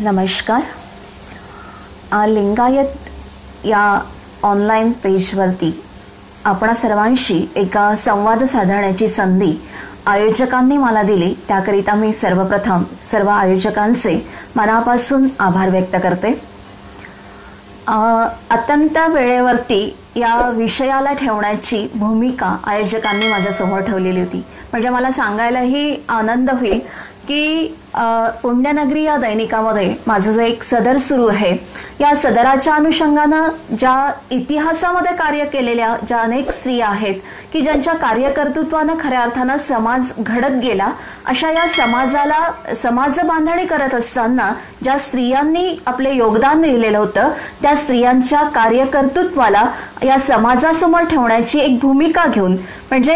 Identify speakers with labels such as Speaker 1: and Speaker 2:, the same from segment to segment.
Speaker 1: नमस्कार. लिंगायत या ऑनलाईन पेजवरती आपण सर्वांशी एका संवाद साधण्याची संधी आयोजकांनी मला दिली, त्याकरिता मी सर्वप्रथम सर्व आयोजकांचे मनापासून आभार व्यक्त करते. अत्यंत वेळेवरती या विषयाला ठेवण्याची भूमिका आयोजकांनी माझ्यासमोर ठेवलेली होती. म्हणजे मला सांगायलाही आनंद होईल की पुण्यनगरी या दैनिकामध्ये माझं जे एक सदर सुरू आहे, या सदराच्या अनुषंगानं ज्या इतिहासामध्ये कार्य केलेल्या ज्या अनेक स्त्रिया आहेत की ज्यांच्या कार्यकर्तृत्वानं खऱ्या अर्थानं समाज घडत गेला, अशा या समाज बांधणी करत असताना ज्या स्त्रियांनी आपले योगदान दिलेलं होतं, त्या स्त्रियांच्या कार्यकर्तृत्वाला या समाजासमोर ठेवण्याची एक भूमिका घेऊन, म्हणजे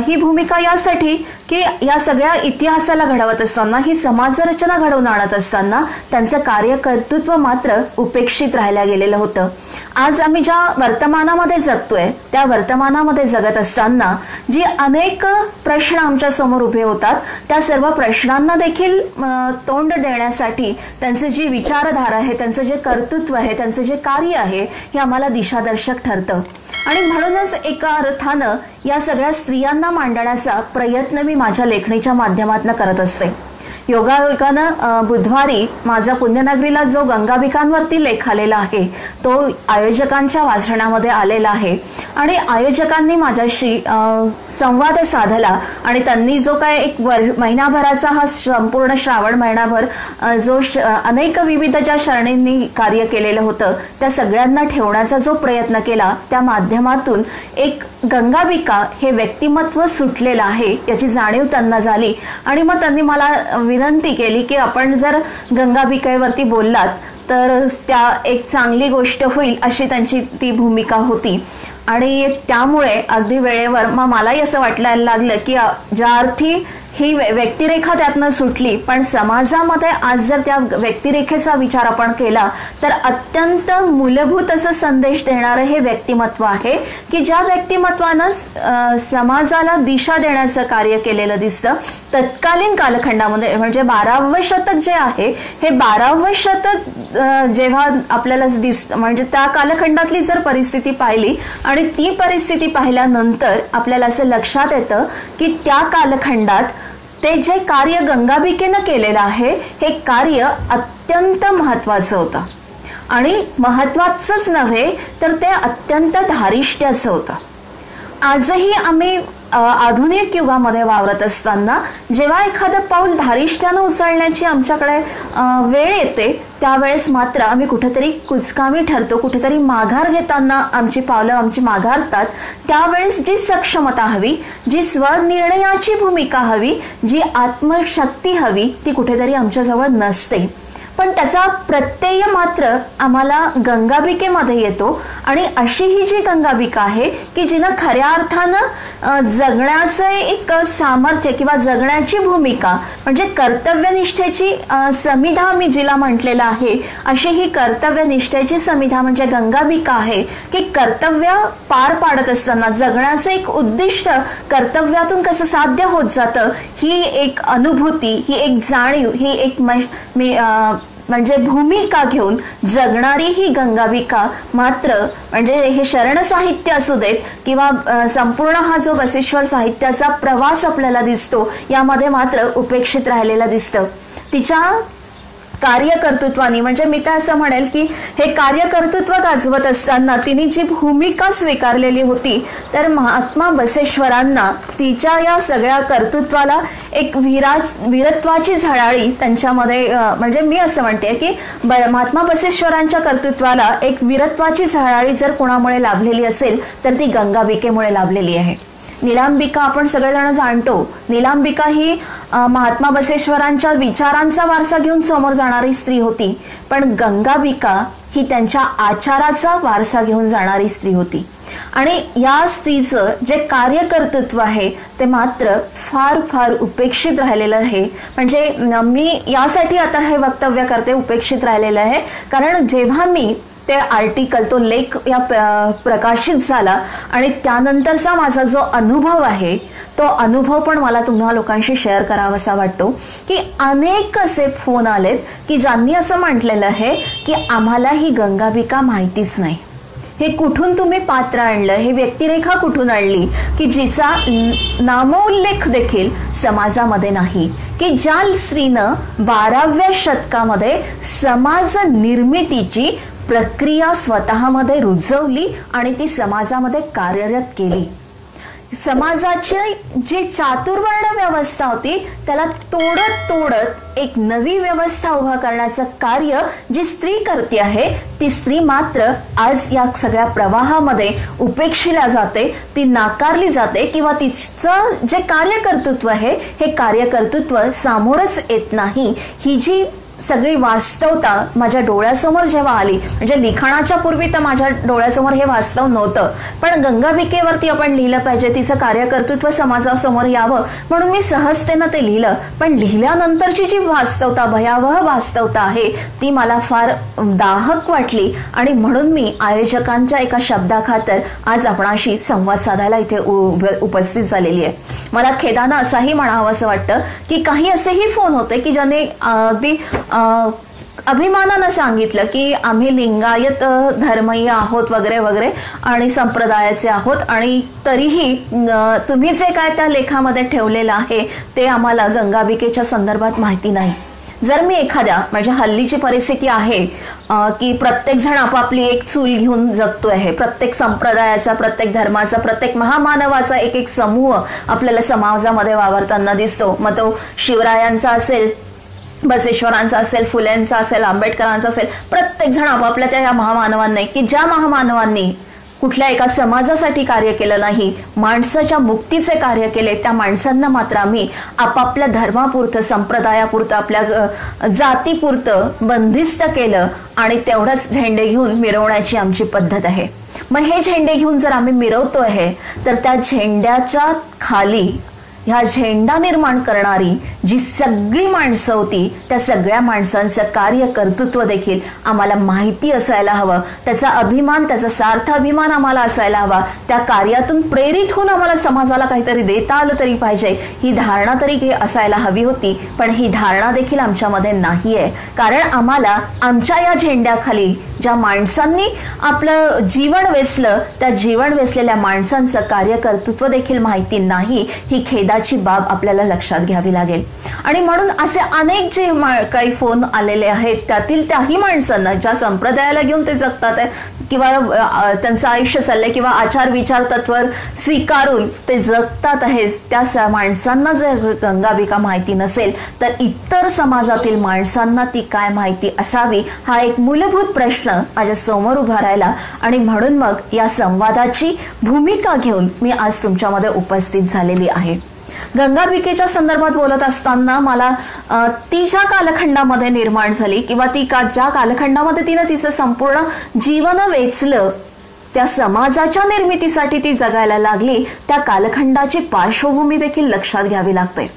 Speaker 1: ही भूमिका यासाठी की या सगळ्या इतिहासाला घडवत असताना, ही समाजरचना घडवून आणत असताना त्यांचं कार्यकर्तृत्व मात्र उपेक्षित राहिलं गेलेलं होतं. आज आम्ही ज्या वर्तमानामध्ये जगतोय, त्या वर्तमानामध्ये जगत असताना जी अनेक प्रश्न आमच्या समोर उभे होतात, त्या सर्व प्रश्नांना देखील तोंड देण्यासाठी त्यांचे जी विचारधारा आहे, त्यांचं जे कर्तृत्व आहे, त्यांचं जे कार्य आहे, हे आम्हाला दिशादर्शक ठरतं. आणि म्हणूनच एका अर्थानं या सगळ्या स्त्रियांना मांडण्याचा प्रयत्न मी माझ्या लेखणीच्या माध्यमातून करत असते. योगायोगानं बुधवारी माझा पुण्यनगरीला जो गंगाभिकांवरती लेख आलेला आहे तो आयोजकांच्या वाचनामध्ये आलेला आहे आणि आयोजकांनी माझ्याशी संवाद साधला आणि त्यांनी जो काय एक महिनाभराचा हा संपूर्ण श्रावण महिनाभर जो अनेक विविध ज्या शरणींनी कार्य केलेलं होतं, त्या सगळ्यांना ठेवण्याचा जो प्रयत्न केला, त्या माध्यमातून एक गंगाभिका हे व्यक्तिमत्व सुटलेलं आहे याची जाणीव त्यांना झाली. आणि मग त्यांनी मला विनंती केली की आपण जर गंगाभिकेवरती बोललात तर त्या एक चांगली गोष्ट होईल, अशी त्यांची ती भूमिका होती. आणि त्यामुळे अगदी वेळेवर मग मलाही असं वाटायला लागलं की ज्या अर्थी ही व्यक्तिरेखा त्यातनं सुटली, पण समाजामध्ये आज जर त्या व्यक्तिरेखेचा विचार आपण केला तर अत्यंत मूलभूत असं संदेश देणारं हे व्यक्तिमत्व आहे की ज्या व्यक्तिमत्वानं समाजाला दिशा देण्याचं कार्य केलेलं दिसतं. तत्कालीन कालखंडामध्ये म्हणजे 12वे शतक जे आहे, हे 12वे शतक जेव्हा आपल्याला दिसतं, म्हणजे त्या कालखंडातली जर परिस्थिती पाहिली आणि ती परिस्थिती पाहिल्यानंतर आपल्याला असं लक्षात येतं की त्या कालखंडात ते जे कार्य गंगाभिकेनं केलेलं आहे, हे कार्य अत्यंत महत्वाचं होतं. आणि महत्वाचंच नव्हे तर ते अत्यंत धारिष्ट्याचं होतं. आजही आम्ही आधुनिक युगामध्ये वावरत असताना जेव्हा एखादं पाऊल धारिष्ट्यानं उचलण्याची आमच्याकडे वेळ येते, त्यावेळेस मात्र आम्ही कुठेतरी कुचकामी ठरतो, कुठेतरी माघार घेताना आमची पावलं आमची माघारतात. त्यावेळेस जी सक्षमता हवी, जी स्वनिर्णयाची भूमिका हवी, जी आत्मशक्ती हवी, ती कुठेतरी आमच्याजवळ नसते. पण त्याचा प्रत्यय मात्र आम्हाला गंगाभिकेमध्ये येतो. आणि अशी ही जी गंगाभिका आहे की जिनं खऱ्या अर्थानं जगण्याचं एक सामर्थ्य किंवा जगण्याची भूमिका, म्हणजे कर्तव्यनिष्ठेची समिधा मी जिला म्हटलेलं आहे, अशी ही कर्तव्यनिष्ठेची समिधा म्हणजे गंगाभिका आहे की कर्तव्य पार पाडत असताना जगण्याचं एक उद्दिष्ट कर्तव्यातून कसं साध्य होत जातं, ही एक अनुभूती, ही एक जाणीव, ही एक म्हणजे भूमिका घेऊन जगणारी ही गंगाभिका मात्र, म्हणजे हे शरण साहित्य असू देत किंवा संपूर्ण हा जो बसेश्वर साहित्याचा प्रवास आपल्याला दिसतो, यामध्ये मात्र उपेक्षित राहिलेला दिसतं. तिच्या कार्यकर्तृत्वानी, म्हणजे मी तर असं म्हणेल की हे कार्यकर्तृत्व गाजवत असताना तिने जी भूमिका स्वीकारलेली होती, तर महात्मा बसवेश्वरांना तिच्या या सगळ्या कर्तृत्वाला एक वीरत्वाची झळाळी त्यांच्यामध्ये, म्हणजे मी असं म्हणते की महात्मा बसवेश्वरांच्या कर्तृत्वाला एक वीरत्वाची झळाळी जर कोणामुळे लाभलेली असेल तर ती गंगाभिकेमुळे लाभलेली आहे. नीलांबिका आपण सगळेजण जाणतो. नीलांबिका ही महात्मा बसवेश्वरांच्या विचारांचा वारसा घेऊन समोर जाणारी स्त्री होती, पण गंगाभिका ही त्यांच्या आचाराचा वारसा घेऊन जाणारी स्त्री होती. आणि या स्त्रीचं जे कार्यकर्तृत्व आहे ते मात्र फार फार उपेक्षित राहिलेलं आहे. म्हणजे मी यासाठी आता हे वक्तव्य करते, उपेक्षित राहिलेलं आहे, कारण जेव्हा मी ते आर्टिकल, तो लेख या प्रकाशित झाला आणि त्यानंतरचा माझा जो अनुभव आहे तो अनुभव पण मला तुम्हा लोकांशी शेअर करावासा वाटतो की अनेक असे फोन आलेत की ज्यांनी असं म्हटलेलं आहे की आम्हाला ही गंगाबिका माहितीच नाही, हे कुठून तुम्ही पात्र आणलं, हे व्यक्तिरेखा कुठून आणली की जिचा नामोल्लेख देखील समाजामध्ये नाही, की ज्या स्त्रीनं 12व्या शतकामध्ये समाज निर्मितीची प्रक्रिया स्वतःमध्ये रुजवली आणि ती समाजामध्ये कार्यरत केली. समाजाची जी चातुर्वर्ण व्यवस्था होती त्याला तोडत तोडत एक नवी व्यवस्था उभा करण्याचं कार्य जी स्त्री करते आहे, ती स्त्री मात्र आज या सगळ्या प्रवाहामध्ये उपेक्षिला जाते, ती नाकारली जाते किंवा तिचं जे कार्यकर्तृत्व आहे हे कार्यकर्तृत्व सामोरच येत नाही. ही जी सगळी वास्तवता माझ्या डोळ्यासमोर जेव्हा आली, म्हणजे लिखाणाच्या पूर्वी तर माझ्या डोळ्यासमोर हे वास्तव नव्हतं, पण गंगाबिकेवरती आपण लिहिलं पाहिजे, तिचं कार्यकर्तृत्व समाजासमोर यावं म्हणून मी सहजतेनं ते लिहिलं. पण लिहिल्यानंतरची जी वास्तवता, भयावह वास्तवता आहे ती मला फार दाहक वाटली आणि म्हणून मी आयोजकांच्या एका शब्दाखातर आज आपणाशी संवाद साधायला इथे उपस्थित झालेली आहे. मला खेदानं असाही म्हणावं असं वाटतं की काही असेही फोन होते की ज्याने अगदी अभिमानानं सांगितलं की आम्ही लिंगायत धर्मीय आहोत वगैरे वगैरे आणि संप्रदायाचे आहोत आणि तरीही तुम्ही जे काय त्या लेखामध्ये ठेवलेलं आहे ते आम्हाला गंगाबिकेच्या संदर्भात माहिती नाही. जर मी एखाद्या, म्हणजे हल्लीची परिस्थिती आहे की प्रत्येक जण आपापली एक चूल घेऊन जगतो आहे, प्रत्येक संप्रदायाचा, प्रत्येक धर्माचा, प्रत्येक महामानवाचा एक एक समूह आपल्याला समाजामध्ये वावरताना दिसतो. मग तो शिवरायांचा असेल, बसेश्वरांचा असेल, फुलेंचा असेल, आंबेडकरांचा असेल, प्रत्येक जण आपापल्या त्या महामानवांनी की ज्या महामानवांनी कुठल्या एका समाजासाठी कार्य केलं नाही, माणसाच्या मुक्तीचे कार्य केले, त्या माणसांना मात्र आम्ही आपापल्या धर्मापुरतं, संप्रदायापुरतं, आपल्या जातीपुरतं बंदिस्त केलं आणि तेवढंच झेंडे घेऊन मिरवण्याची आमची पद्धत आहे. मग हे झेंडे घेऊन जर आम्ही मिरवतो आहे तर त्या झेंड्याच्या खाली ह्या झेंडा निर्माण करणारी जी सगळी माणसं होती त्या सगळ्या माणसांचं कार्यकर्तृत्व देखील आम्हाला माहिती असायला हवं, त्याचा अभिमान, त्याचा सार्थ अभिमान आम्हाला असायला हवा. त्या कार्यातून प्रेरित होऊन आम्हाला समाजाला काहीतरी देता आलं तरी पाहिजे, ही धारणा तरी असायला हवी होती. पण ही धारणा देखील आमच्यामध्ये नाहीये, कारण आम्हाला आमच्या या झेंड्याखाली ज्या माणसांनी आपलं जीवन वेचलं त्या जीवन वेचलेल्या माणसांचं कार्यकर्तृत्व देखील माहिती नाही. ही खेदाची बाब आपल्याला लक्षात घ्यावी लागेल. आणि म्हणून असे अनेक जे काही फोन आलेले आहेत त्यातील त्याही माणसांना ज्या संप्रदायाला घेऊन ते जगतात किंवा त्यांचं आयुष्य चाललंय किंवा आचार विचार तत्व स्वीकारून ते जगतात आहे, त्या माणसांना जर गंगाबिका माहिती नसेल तर इतर समाजातील माणसांना ती काय माहिती असावी, हा एक मूलभूत प्रश्न माझ्या समोर उभा राहिला. आणि म्हणून मग या संवादाची भूमिका घेऊन मी आज तुमच्यामध्ये उपस्थित झालेली आहे. गंगाबिकेच्या संदर्भात बोलत असताना मला ती ज्या कालखंडामध्ये निर्माण झाली किंवा ज्या कालखंडामध्ये तिनं तिचं संपूर्ण जीवन वेचलं, त्या समाजाच्या निर्मितीसाठी ती जगायला लागली, त्या कालखंडाची पार्श्वभूमी देखील लक्षात घ्यावी लागते.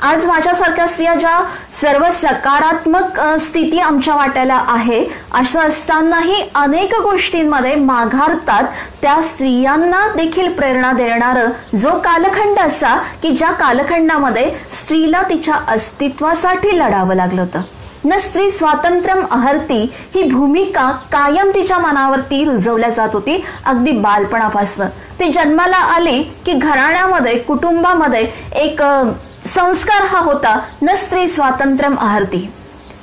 Speaker 1: आज माझ्यासारख्या स्त्रिया ज्या सर्व सकारात्मक स्थिती आमच्या वाट्याला आहे असं असतानाही अनेक गोष्टींमध्ये माघारतात, त्या स्त्रियांना देखील प्रेरणा देणारं जो कालखंड असा की ज्या कालखंडामध्ये स्त्रीला तिच्या अस्तित्वासाठी लढावं लागलं होतं. न स्त्री स्वातंत्र्यम अहर्ती ही भूमिका कायम तिच्या मनावरती रुजवल्या जात होती. अगदी बालपणापासून ती जन्माला आली की घराण्यामध्ये, कुटुंबामध्ये एक संस्कार हा होता, न स्त्री स्वातंत्र्यम अहर्ती,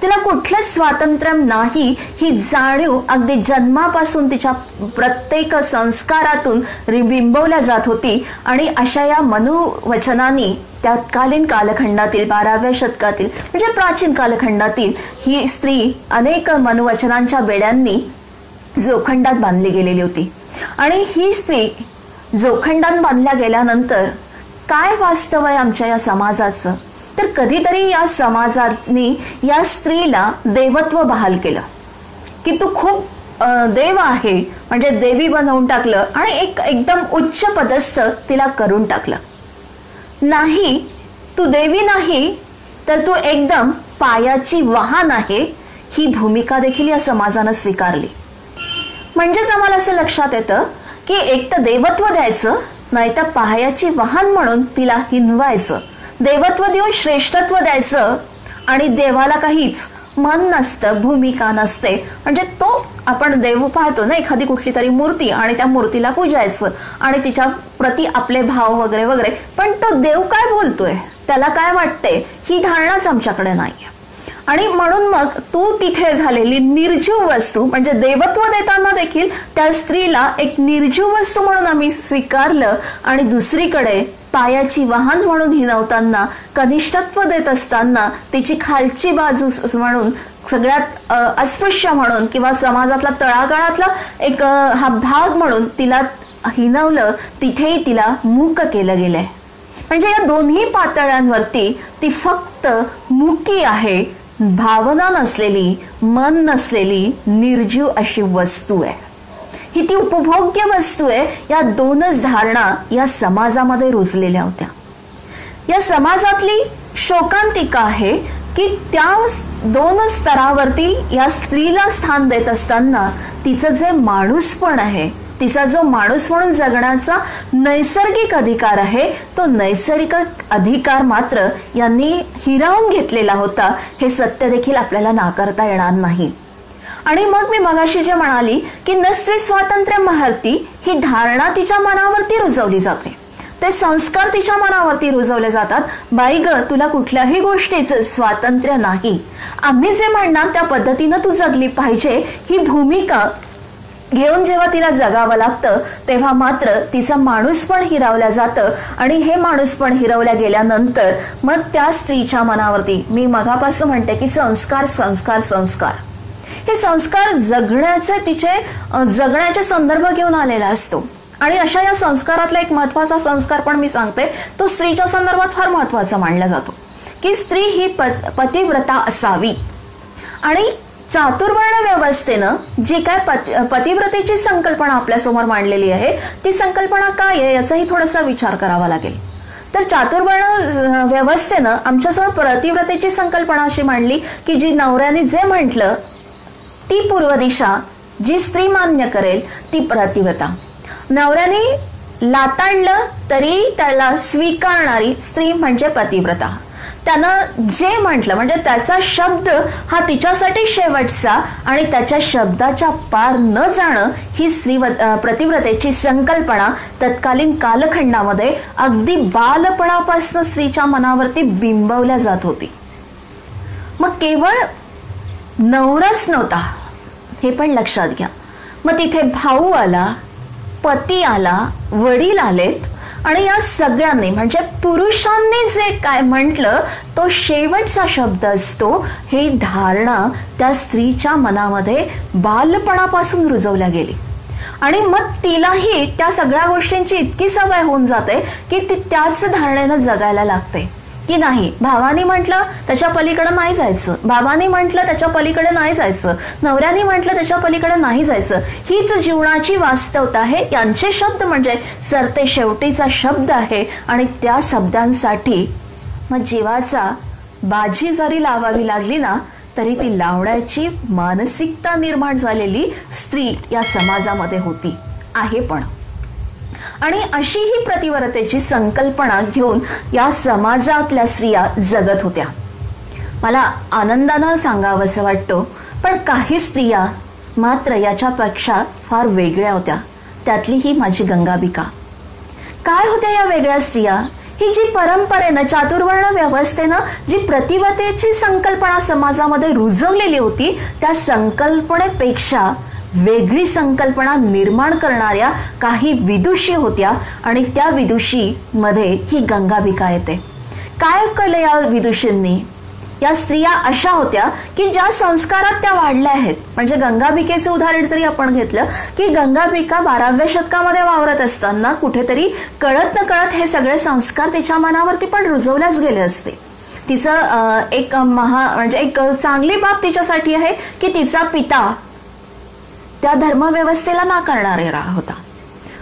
Speaker 1: तिला कुठलंच स्वातंत्र्य नाही ही जाणीव अगदी जन्मापासून तिच्या प्रत्येक संस्कारातून बिंबवल्या जात होती. आणि अशा या मनुवचनांनी तत्कालीन कालखंडातील 12व्या शतकातील म्हणजे प्राचीन कालखंडातील ही स्त्री अनेक मनुवचनांच्या बेड्यांनी जोखंडात बांधली गेलेली होती. आणि ही स्त्री जोखंडात बांधल्या गेल्यानंतर काय वास्तव आहे आमच्या या समाजाचं, तर कधीतरी या समाजाने या स्त्रीला देवत्व बहाल केलं की तू खूप देव आहे, म्हणजे देवी बनवून टाकलं आणि एकदम उच्च पदस्थ तिला करून टाकलं. नाही, तू देवी नाही तर तू एकदम पायाची वाहन आहे, ही भूमिका देखील या समाजानं स्वीकारली. म्हणजेच आम्हाला असं लक्षात येतं की एक तर देवत्व द्यायचं, नाही तर पायाची वाहन म्हणून तिला हिनवायचं. देवत्व देऊन श्रेष्ठत्व द्यायचं आणि देवाला काहीच मन नसतं, भूमिका नसते. म्हणजे तो आपण देव पाहतो ना, एखादी कुठली तरी मूर्ती आणि त्या मूर्तीला पूजायचं आणि तिच्या प्रति आपले भाव वगैरे वगैरे, पण तो देव काय बोलतोय, त्याला काय वाटते, ही धारणाच आमच्याकडे नाही. आणि म्हणून मग तू तिथे झालेली निर्जीव वस्तू, म्हणजे देवत्व देताना देखील त्या स्त्रीला एक निर्जीव वस्तू म्हणून आम्ही स्वीकारलं आणि दुसरीकडे पायाची वाहन म्हणून हिनवताना, कनिष्ठत्व देत असताना तिची खालची बाजू म्हणून, सगळ्यात अस्पृश्य म्हणून किंवा समाजातला तळागाळातला एक हा भाग म्हणून तिला हिनवलं. तिथेही तिला मूक केलं गेलंय. म्हणजे या दोन्ही पातळ्यांवरती ती फक्त मुकी आहे, भावना नसलेली, मन नसलेली निर्जीव अशी वस्तू आहे. ही ती उपभोग्य वस्तू आहे. या दोनच धारणा या समाजामध्ये रुजलेल्या होत्या. या समाजातली शोकांतिका आहे की त्या दोन स्तरावरती या स्त्रीला स्थान देत असताना तिचं जे माणूसपण आहे, तिचा जो माणूस म्हणून जगण्याचा नैसर्गिक अधिकार आहे, तो नैसर्गिक अधिकार मात्र यांनी हिरावून घेतलेला होता. हे सत्य देखील आपल्याला नाकारता येणार नाही. आणि मग मी मगाशी जे म्हणाली की नसते स्वातंत्र्य महर्ती, ही धारणा तिच्या मनावरती रुजवली जाते, ते संस्कार तिच्या मनावरती रुजवले जातात. बाई ग, तुला कुठल्याही गोष्टीचं स्वातंत्र्य नाही, आम्ही जे म्हणणार त्या पद्धतीनं तू जगली पाहिजे, ही भूमिका घेऊन जेव्हा तिला जगावं लागतं तेव्हा मात्र तिचं माणूसपण हिरावलं जातं. आणि हे माणूसपण हिरवल्या गेल्यानंतर मग त्या स्त्रीच्या मनावरती, मी मगापासून म्हणते की संस्कार संस्कार संस्कार, हे संस्कार जगण्याचे संदर्भ घेऊन आलेला असतो. आणि अशा या संस्कारातला एक महत्वाचा संस्कार पण मी सांगते, तो स्त्रीच्या संदर्भात फार महत्वाचा मानला जातो की स्त्री ही पतिव्रता असावी. आणि चातुर्वर्ण व्यवस्थेनं जी काय पतिव्रतेची संकल्पना आपल्यासमोर मांडलेली आहे, ती संकल्पना काय आहे याचाही थोडासा विचार करावा लागेल. तर चातुर्वर्ण व्यवस्थेनं आमच्यासमोर पतिव्रतेची संकल्पना अशी मांडली की जी नवऱ्याने जे म्हटलं ती पूर्व दिशा, जी स्त्री मान्य करेल ती पतिव्रता. नवऱ्याने लाताडलं तरी त्याला स्वीकारणारी स्त्री म्हणजे पतिव्रता. त्यानं जे म्हटलं म्हणजे त्याचा शब्द हा तिच्यासाठी शेवटचा आणि त्याच्या शब्दाच्या पार न जाणं, ही स्त्री पतिव्रतेची संकल्पना तत्कालीन कालखंडामध्ये अगदी बालपणापासून स्त्रीच्या मनावरती बिंबवल्या जात होती. मग केवळ नवराच नव्हता हे पण लक्षात घ्या. मग तिथे भाऊ आला, पती आला, वडील आलेत आणि या सगळ्यांनी म्हणजे पुरुषांनी जे काय म्हटलं तो शेवटचा शब्द असतो. ही धारणा त्या स्त्रीच्या मनामध्ये बालपणापासून रुजवल्या गेली. आणि मग तिलाही त्या सगळ्या गोष्टींची इतकी सवय होऊन जाते की ती त्याच धारणेनं जगायला लागते की नाही, भावानी म्हटलं त्याच्या पलीकडे नाही जायचं, बाबांनी म्हटलं त्याच्या पलीकडे नाही जायचं, नवऱ्याने म्हटलं त्याच्या पलीकडे नाही जायचं. हीच जीवनाची वास्तवता आहे. यांचे शब्द म्हणजे सरते शेवटीचा शब्द आहे. आणि त्या शब्दांसाठी मग जीवाचा बाजी जरी लावावी लागली ना, तरी ती लावण्याची मानसिकता निर्माण झालेली स्त्री या समाजामध्ये होती, आहे पण. आणि अशी ही पतिव्रतेची संकल्पना घेऊन या समाजातल्या स्त्रिया जगत होत्या. मला आनंदानं सांगावंसं वाटतं, पण काही स्त्रिया मात्र याच्यापेक्षा फार वेगळ्या होत्या. त्यातली ही माझी गंगाबिका. काय होत्या या वेगळ्या स्त्रिया? ही जी परंपरेनं, चातुर्वर्ण व्यवस्थेनं जी पतिव्रतेची संकल्पना समाजामध्ये रुजवलेली होती, त्या संकल्पनेपेक्षा वेगळी संकल्पना निर्माण करणाऱ्या काही विदुषी होत्या. आणि त्या विदुषी मध्ये ही गंगाबिका येते. काय केलं या विदुषींनी? या स्त्रिया अशा होत्या की ज्या संस्कारात त्या वाढल्या आहेत. म्हणजे गंगाबिकेचं उदाहरण जरी आपण घेतलं की गंगाबिका 12व्या शतकामध्ये वावरत असताना कुठेतरी कळत न कळत हे सगळे संस्कार तिच्या मनावरती पण रुजवल्याच गेले असते. तिचं एक म्हणजे एक चांगली बाब तिच्यासाठी आहे की तिचा पिता त्या धर्मव्यवस्थेला नाकारणारा होता.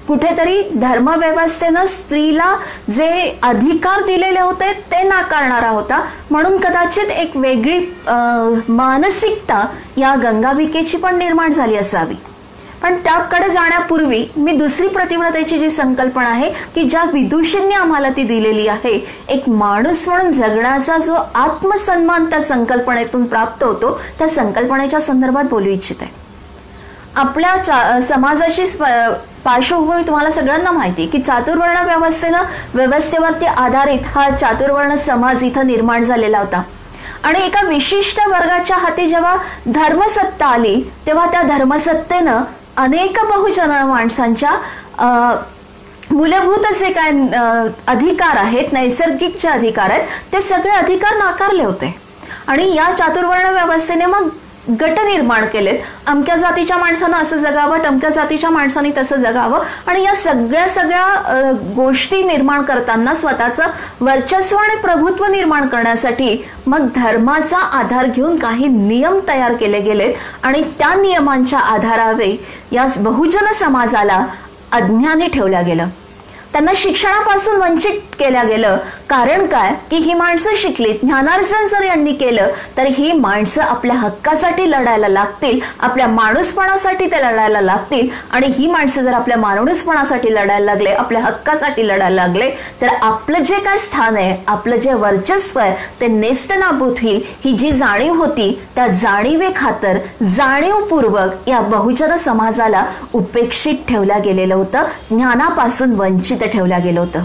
Speaker 1: कुठेतरी धर्मव्यवस्थेनं स्त्रीला जे अधिकार दिलेले होते ते नाकारणारा होता. म्हणून कदाचित एक वेगळी मानसिकता या गंगाबिकेची पण निर्माण झाली असावी. पण त्याकडे जाण्यापूर्वी मी दुसरी प्रतिव्रतेची जी संकल्पना आहे की ज्या विदुषींनी आम्हाला ती दिलेली आहे, एक माणूस म्हणून जगण्याचा जो आत्मसन्मान त्या संकल्पनेतून प्राप्त होतो, त्या संकल्पनेच्या संदर्भात बोलू इच्छिते. आपल्या समाजाची पार्श्वभूमी तुम्हाला सगळ्यांना माहिती की चातुर्वर्ण व्यवस्थेवरती आधारित हा चातुर्वर्ण समाज इथं निर्माण झालेला होता. आणि एका विशिष्ट वर्गाच्या हाती जेव्हा धर्मसत्ता आली तेव्हा त्या धर्मसत्तेनं अनेक बहुजन माणसांच्या मूलभूत जे काय अधिकार आहेत, नैसर्गिक जे अधिकार आहेत, ते सगळे अधिकार नाकारले होते. आणि या चातुर्वर्ण व्यवस्थेने मग गट निर्माण केलेत. अमक्या जातीच्या माणसानं असं जगावं, टमक्या जातीच्या माणसांनी तसं जगावं. आणि या सगळ्या गोष्टी निर्माण करताना स्वतःचं वर्चस्व आणि प्रभुत्व निर्माण करण्यासाठी मग धर्माचा आधार घेऊन काही नियम तयार केले गेलेत. आणि त्या नियमांच्या आधारावे या बहुजन समाजाला अज्ञानी ठेवल्या गेलं, त्यांना शिक्षणापासून वंचित केल्या गेलं. कारण काय की ही माणसं शिकलीत, ज्ञानार्जन जर यांनी केलं तर ही माणसं आपल्या हक्कासाठी लढायला लागतील, आपल्या माणूसपणासाठी ते लढायला लागतील. आणि ही माणसं जर आपल्या माणूसपणासाठी लढायला लागले, आपल्या हक्कासाठी लढायला लागले, तर आपलं जे काय स्थान आहे, आपलं जे वर्चस्व आहे ते नेस्तनाबूत होईल. ही जी जाणीव होती त्या जाणीवे खातर जाणीवपूर्वक या बहुजन समाजाला उपेक्षित ठेवल्या गेलेलं होतं, ज्ञानापासून वंचित ठेवल्या गेलं होतं.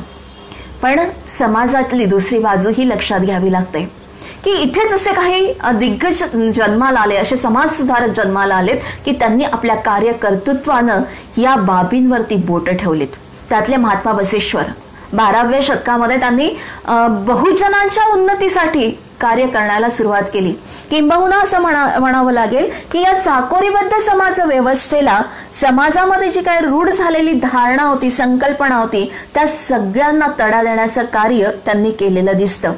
Speaker 1: पण समाजातली दुसरी बाजू ही लक्षात घ्यावी लागते की इथेच असे काही दिग्गज जन्माला आले, असे समाज सुधारक जन्माला आलेत की त्यांनी आपल्या कार्यकर्तृत्वानं या बाबींवरती बोट ठेवलीत. त्यातले महात्मा बसवेश्वर 12व्या शतकामध्ये त्यांनी बहुजनांच्या उन्नतीसाठी कार्य करण्याला सुरुवात केली. किंबहुना असं म्हणावं लागेल की या चाकोरीबद्ध समाज व्यवस्थेला, समाजामध्ये जी काही रूढ झालेली धारणा होती, संकल्पना होती, त्या सगळ्यांना तडा देण्याचं कार्य त्यांनी केलेलं दिसतं.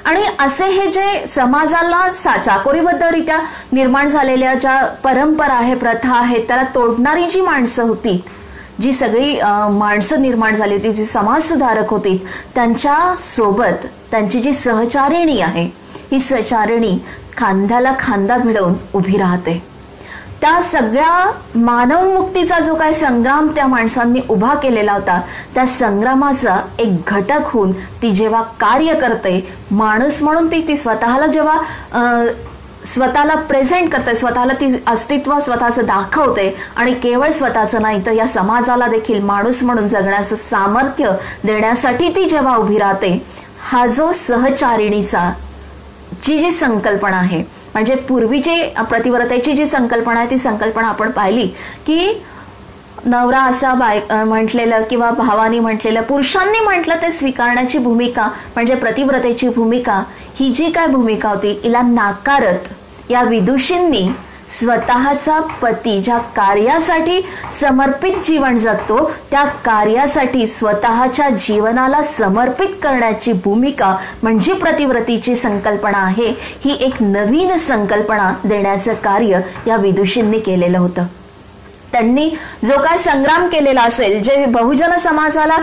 Speaker 1: आणि असे हे जे समाजाला चाकोरीबद्धरित्या निर्माण झालेल्या ज्या परंपरा आहे, प्रथा आहेत, त्याला तोडणारी जी माणसं होती, जी सगळी माणसं निर्माण झाली होती, जी समाज सुधारक होती, त्यांच्या सोबत त्यांची जी सहचारिणी आहे, ही सहचारिणी खांद्याला खांदा भिडवून उभी राहते. त्या सगळ्या मानवमुक्तीचा जो काय संग्राम त्या माणसांनी उभा केलेला होता, त्या संग्रामाचा एक घटक होऊन ती जेव्हा कार्य करते, माणूस म्हणून ती स्वतःला जेव्हा स्वतःला प्रेझेंट करते, स्वतःला ती अस्तित्व स्वतःचं दाखवते आणि केवळ स्वतःचं नाही तर या समाजाला देखील माणूस म्हणून जगण्याचं सामर्थ्य देण्यासाठी ती जेव्हा उभी राहते, हा जो सहचारिणीचा जी संकल्पना आहे, म्हणजे पूर्वी जी प्रतिव्रतेची जी संकल्पना आहे ती संकल्पना आपण पाहिली की नवरा असा म्हटलेलं किंवा भावानी म्हटलेलं, पुरुषांनी म्हटलं ते स्वीकारण्याची भूमिका म्हणजे प्रतिव्रतेची भूमिका, ही जी काय भूमिका होती हिला नाकारत या विदुषींनी स्वतःचा पती ज्या कार्यासाठी समर्पित जीवन जगतो, त्या कार्यासाठी स्वतःच्या जीवनाला समर्पित करण्याची भूमिका म्हणजे प्रतिव्रतेची संकल्पना आहे. ही एक नवीन संकल्पना देण्याचं कार्य या विदुषींनी केलेलं होतं. त्यांनी जो काय संग्राम केलेला असेल, जे बहुजन समाजाला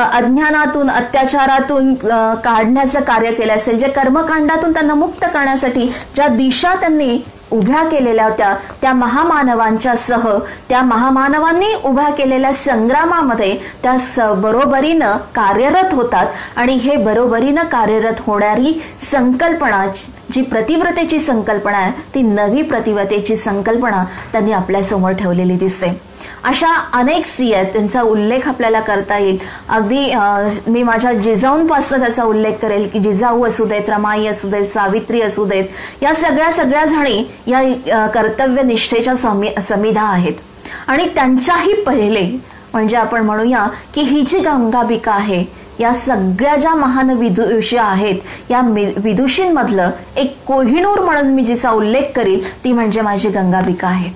Speaker 1: अज्ञानातून, अत्याचारातून काढण्याचं कार्य केलं असेल, जे कर्मकांडातून त्यांना मुक्त करण्यासाठी ज्या दिशा त्यांनी उभ्या केलेल्या होत्या, त्या महामानवांच्या सह त्या महामानवांनी उभ्या केलेल्या संग्रामामध्ये त्या बरोबरीनं कार्यरत होतात. आणि हे बरोबरीनं कार्यरत होणारी संकल्पना जी प्रतिव्रतेची संकल्पना आहे, ती नवी प्रतिव्रतेची संकल्पना त्यांनी आपल्यासमोर ठेवलेली दिसते. अशा अनेक स्त्रिया आहेत, त्यांचा उल्लेख आपल्याला करता येईल. अगदी मी माझ्या जिजाऊंपासून त्याचा उल्लेख करेल की जिजाऊ असू देत, रमाई असू देत, सावित्री असू देत, या सगळ्या जणी या कर्तव्यनिष्ठेच्या समिधा आहेत. आणि त्यांच्याही पहिले म्हणजे आपण म्हणूया की ही जी गंगाबिका आहे, या सगळ्या ज्या महान विदुषी आहेत, या विदुषींमधलं एक कोहिनूर म्हणून मी जिचा उल्लेख करील ती म्हणजे माझी गंगाबिका आहे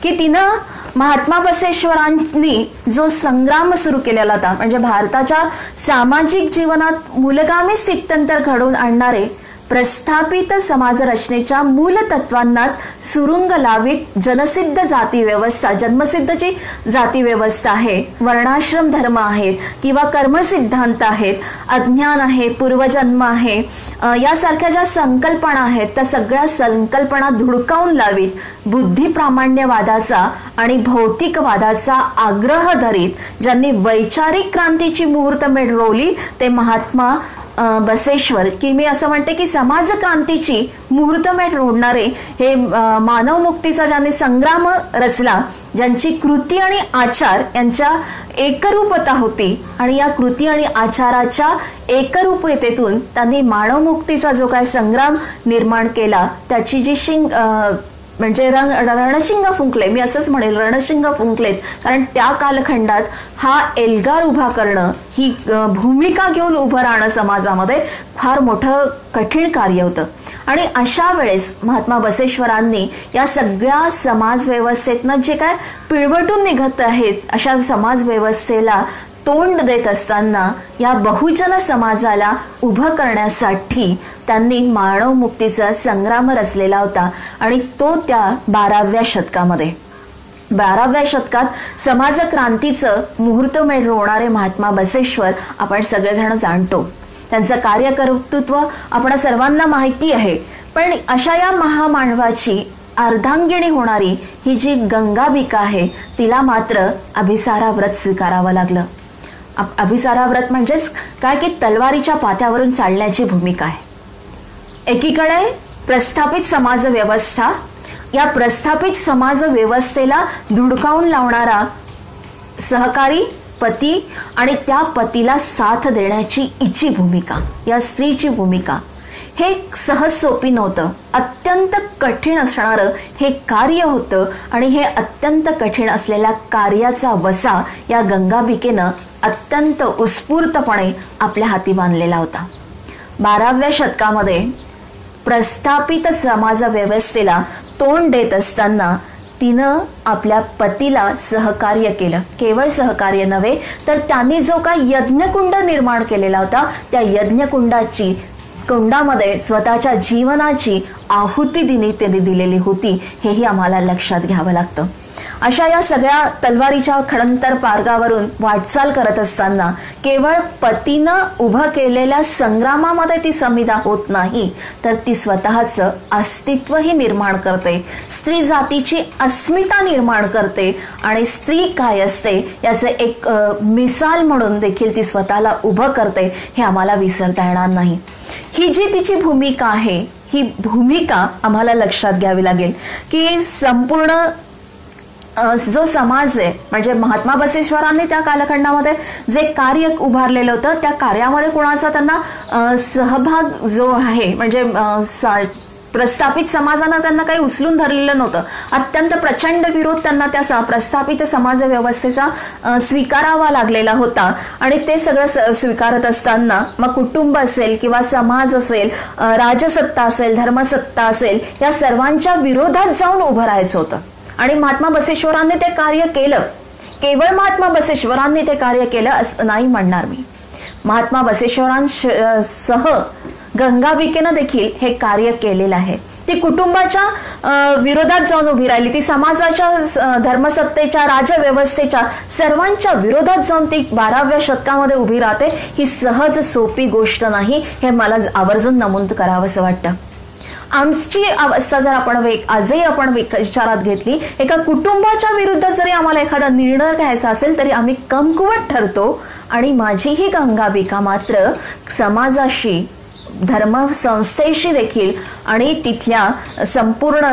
Speaker 1: की तिनं महात्मा बसवेश्वरांनी जो संग्राम सुरू केलेला होता, म्हणजे भारताच्या सामाजिक जीवनात मूलगामी स्थित्यंतर घडवून आणणारे प्रस्थापित समाजरचनेच्या मूल तत्वांनाच सुरुंग लावित जनसिद्ध जाती व्यवस्था, जन्मसिद्धची जाती व्यवस्था आहे, वर्णाश्रम धर्म आहेत किंवा कर्मसिद्धांत आहेत, अज्ञान आहे, पूर्वजन्म आहे, यासारख्या ज्या संकल्पना आहेत त्या सगळ्या संकल्पना धुडकावून लावीत बुद्धिप्रामाण्यवादाचा आणि भौतिकवादाचा आग्रह धरीत ज्यांनी वैचारिक क्रांतीची मुहूर्तमेढ रोवली ते महात्मा बसेश्वर, की मी असं म्हणते की समाज क्रांतीची मुहूर्तमेढ रोवणारे हे मानव मुक्तीचा ज्यांनी संग्राम रचला, ज्यांची कृती आणि आचार यांच्या एकरूपता होती आणि या कृती आणि आचाराच्या एकरूपतेतून त्यांनी मानव मुक्तीचा जो काय संग्राम निर्माण केला त्याची जी म्हणजे रणशिंग फुंकले, मी असंच म्हणेल रणशिंग फुंकलेत, कारण त्या कालखंडात हा एल्गार उभा करणं, ही भूमिका घेऊन उभं राहणं समाजामध्ये फार मोठं कठीण कार्य होतं. आणि अशा वेळेस महात्मा बसेश्वरांनी या सगळ्या समाज व्यवस्थेतनं जे काय पिळवटून निघत आहेत अशा समाज व्यवस्थेला तोंड देत असताना या बहुजन समाजाला उभं करण्यासाठी त्यांनी मानव मुक्तीचा संग्राम रचलेला होता. आणि तो त्या 12व्या शतकात समाज क्रांतीचं मुहूर्तमेढ रोवणारे महात्मा बसेश्वर आपण सगळेजण जाणतो. त्यांचं कार्यकर्तृत्व आपण सर्वांना माहिती आहे. पण अशा या महामानवाची अर्धांगिणी होणारी ही जी गंगाबिका आहे तिला मात्र अभिसारा व्रत स्वीकारावं लागलं. अभिसारा व्रत म्हणजेच काय की तलवारीच्या पात्यावरून चालण्याची भूमिका आहे. एकीकडे प्रस्थापित समाज व्यवस्था, या प्रस्थापित समाज व्यवस्थेला धुडकावून लावणारा सहकारी पती आणि त्या पतीला साथ देण्याची हिची भूमिका, या स्त्रीची भूमिका, हे सहज सोपी नव्हतं. अत्यंत कठीण असणारं हे कार्य होतं आणि हे अत्यंत कठीण असलेल्या कार्याचा वसा या गंगाबिकेनं अत्यंत उत्स्फूर्तपणे आपल्या हाती बांधलेला होता. 12व्या शतकामध्ये प्रस्थापित समाज व्यवस्थेला तोंड देत असताना तिनं आपल्या पतीला सहकार्य केलं. केवळ सहकार्य नव्हे तर त्यांनी जो काही यज्ञकुंड निर्माण केलेला होता त्या कुंडामध्ये स्वतःच्या जीवनाची आहुती त्यांनी दिलेली होती, हेही आम्हाला लक्षात घ्यावं लागतं. अशा या सगळ्या तलवारीच्या खडंतर मार्गावरून वाटचाल करत असताना केवळ पतीनं उभं केलेल्या संग्रामामध्ये ती समिधा होत नाही तर ती स्वतःचं अस्तित्वही निर्माण करते, स्त्री जातीची अस्मिता निर्माण करते आणि स्त्री काय असते याचे एक मिसाल म्हणून देखील ती स्वतःला उभं करते, हे आम्हाला विसरता येणार नाही. ही जी तिची भूमिका आहे ही भूमिका आम्हाला लक्षात घ्यावी लागेल की संपूर्ण जो समाज आहे म्हणजे महात्मा बसेश्वरांनी त्या कालखंडामध्ये जे कार्य उभारलेलं होतं त्या कार्यामध्ये कोणाचा त्यांना सहभाग जो आहे म्हणजे प्रस्थापित समाजानं त्यांना काही उचलून धरलेलं नव्हतं. अत्यंत प्रचंड विरोध त्यांना त्या प्रस्थापित समाज व्यवस्थेचा स्वीकारावा लागलेला होता आणि ते सगळं स्वीकारत असताना मग कुटुंब असेल किंवा समाज असेल, राजसत्ता असेल, धर्मसत्ता असेल, या सर्वांच्या विरोधात जाऊन उभं राहायचं होतं. आणि महात्मा बसेश्वरांनी ते कार्य केलं. केवळ महात्मा बसेश्वरांनी ते कार्य केलं असं नाही म्हणणार मी. महात्मा बसेश्वरांसह गंगाबिकेनं देखील हे कार्य केलेलं आहे. ती कुटुंबाच्या विरोधात जाऊन उभी राहिली, ती समाजाच्या, धर्मसत्तेच्या, राजव्यवस्थेच्या सर्वांच्या विरोधात जाऊन ती 12व्या शतकामध्ये उभी राहते. ही सहज सोपी गोष्ट नाही, हे मला आवर्जून नमूद करावंसं वाटतं. आमची अवस्था जर आपण आजही आपण विचारात घेतली, एका कुटुंबाच्या विरुद्ध जरी आम्हाला एखादा निर्णय घ्यायचा असेल तरी आम्ही कमकुवत ठरतो. आणि माझी ही गंगाबिका मात्र समाजाशी, धर्मसंस्थेशी देखील आणि तिथल्या संपूर्ण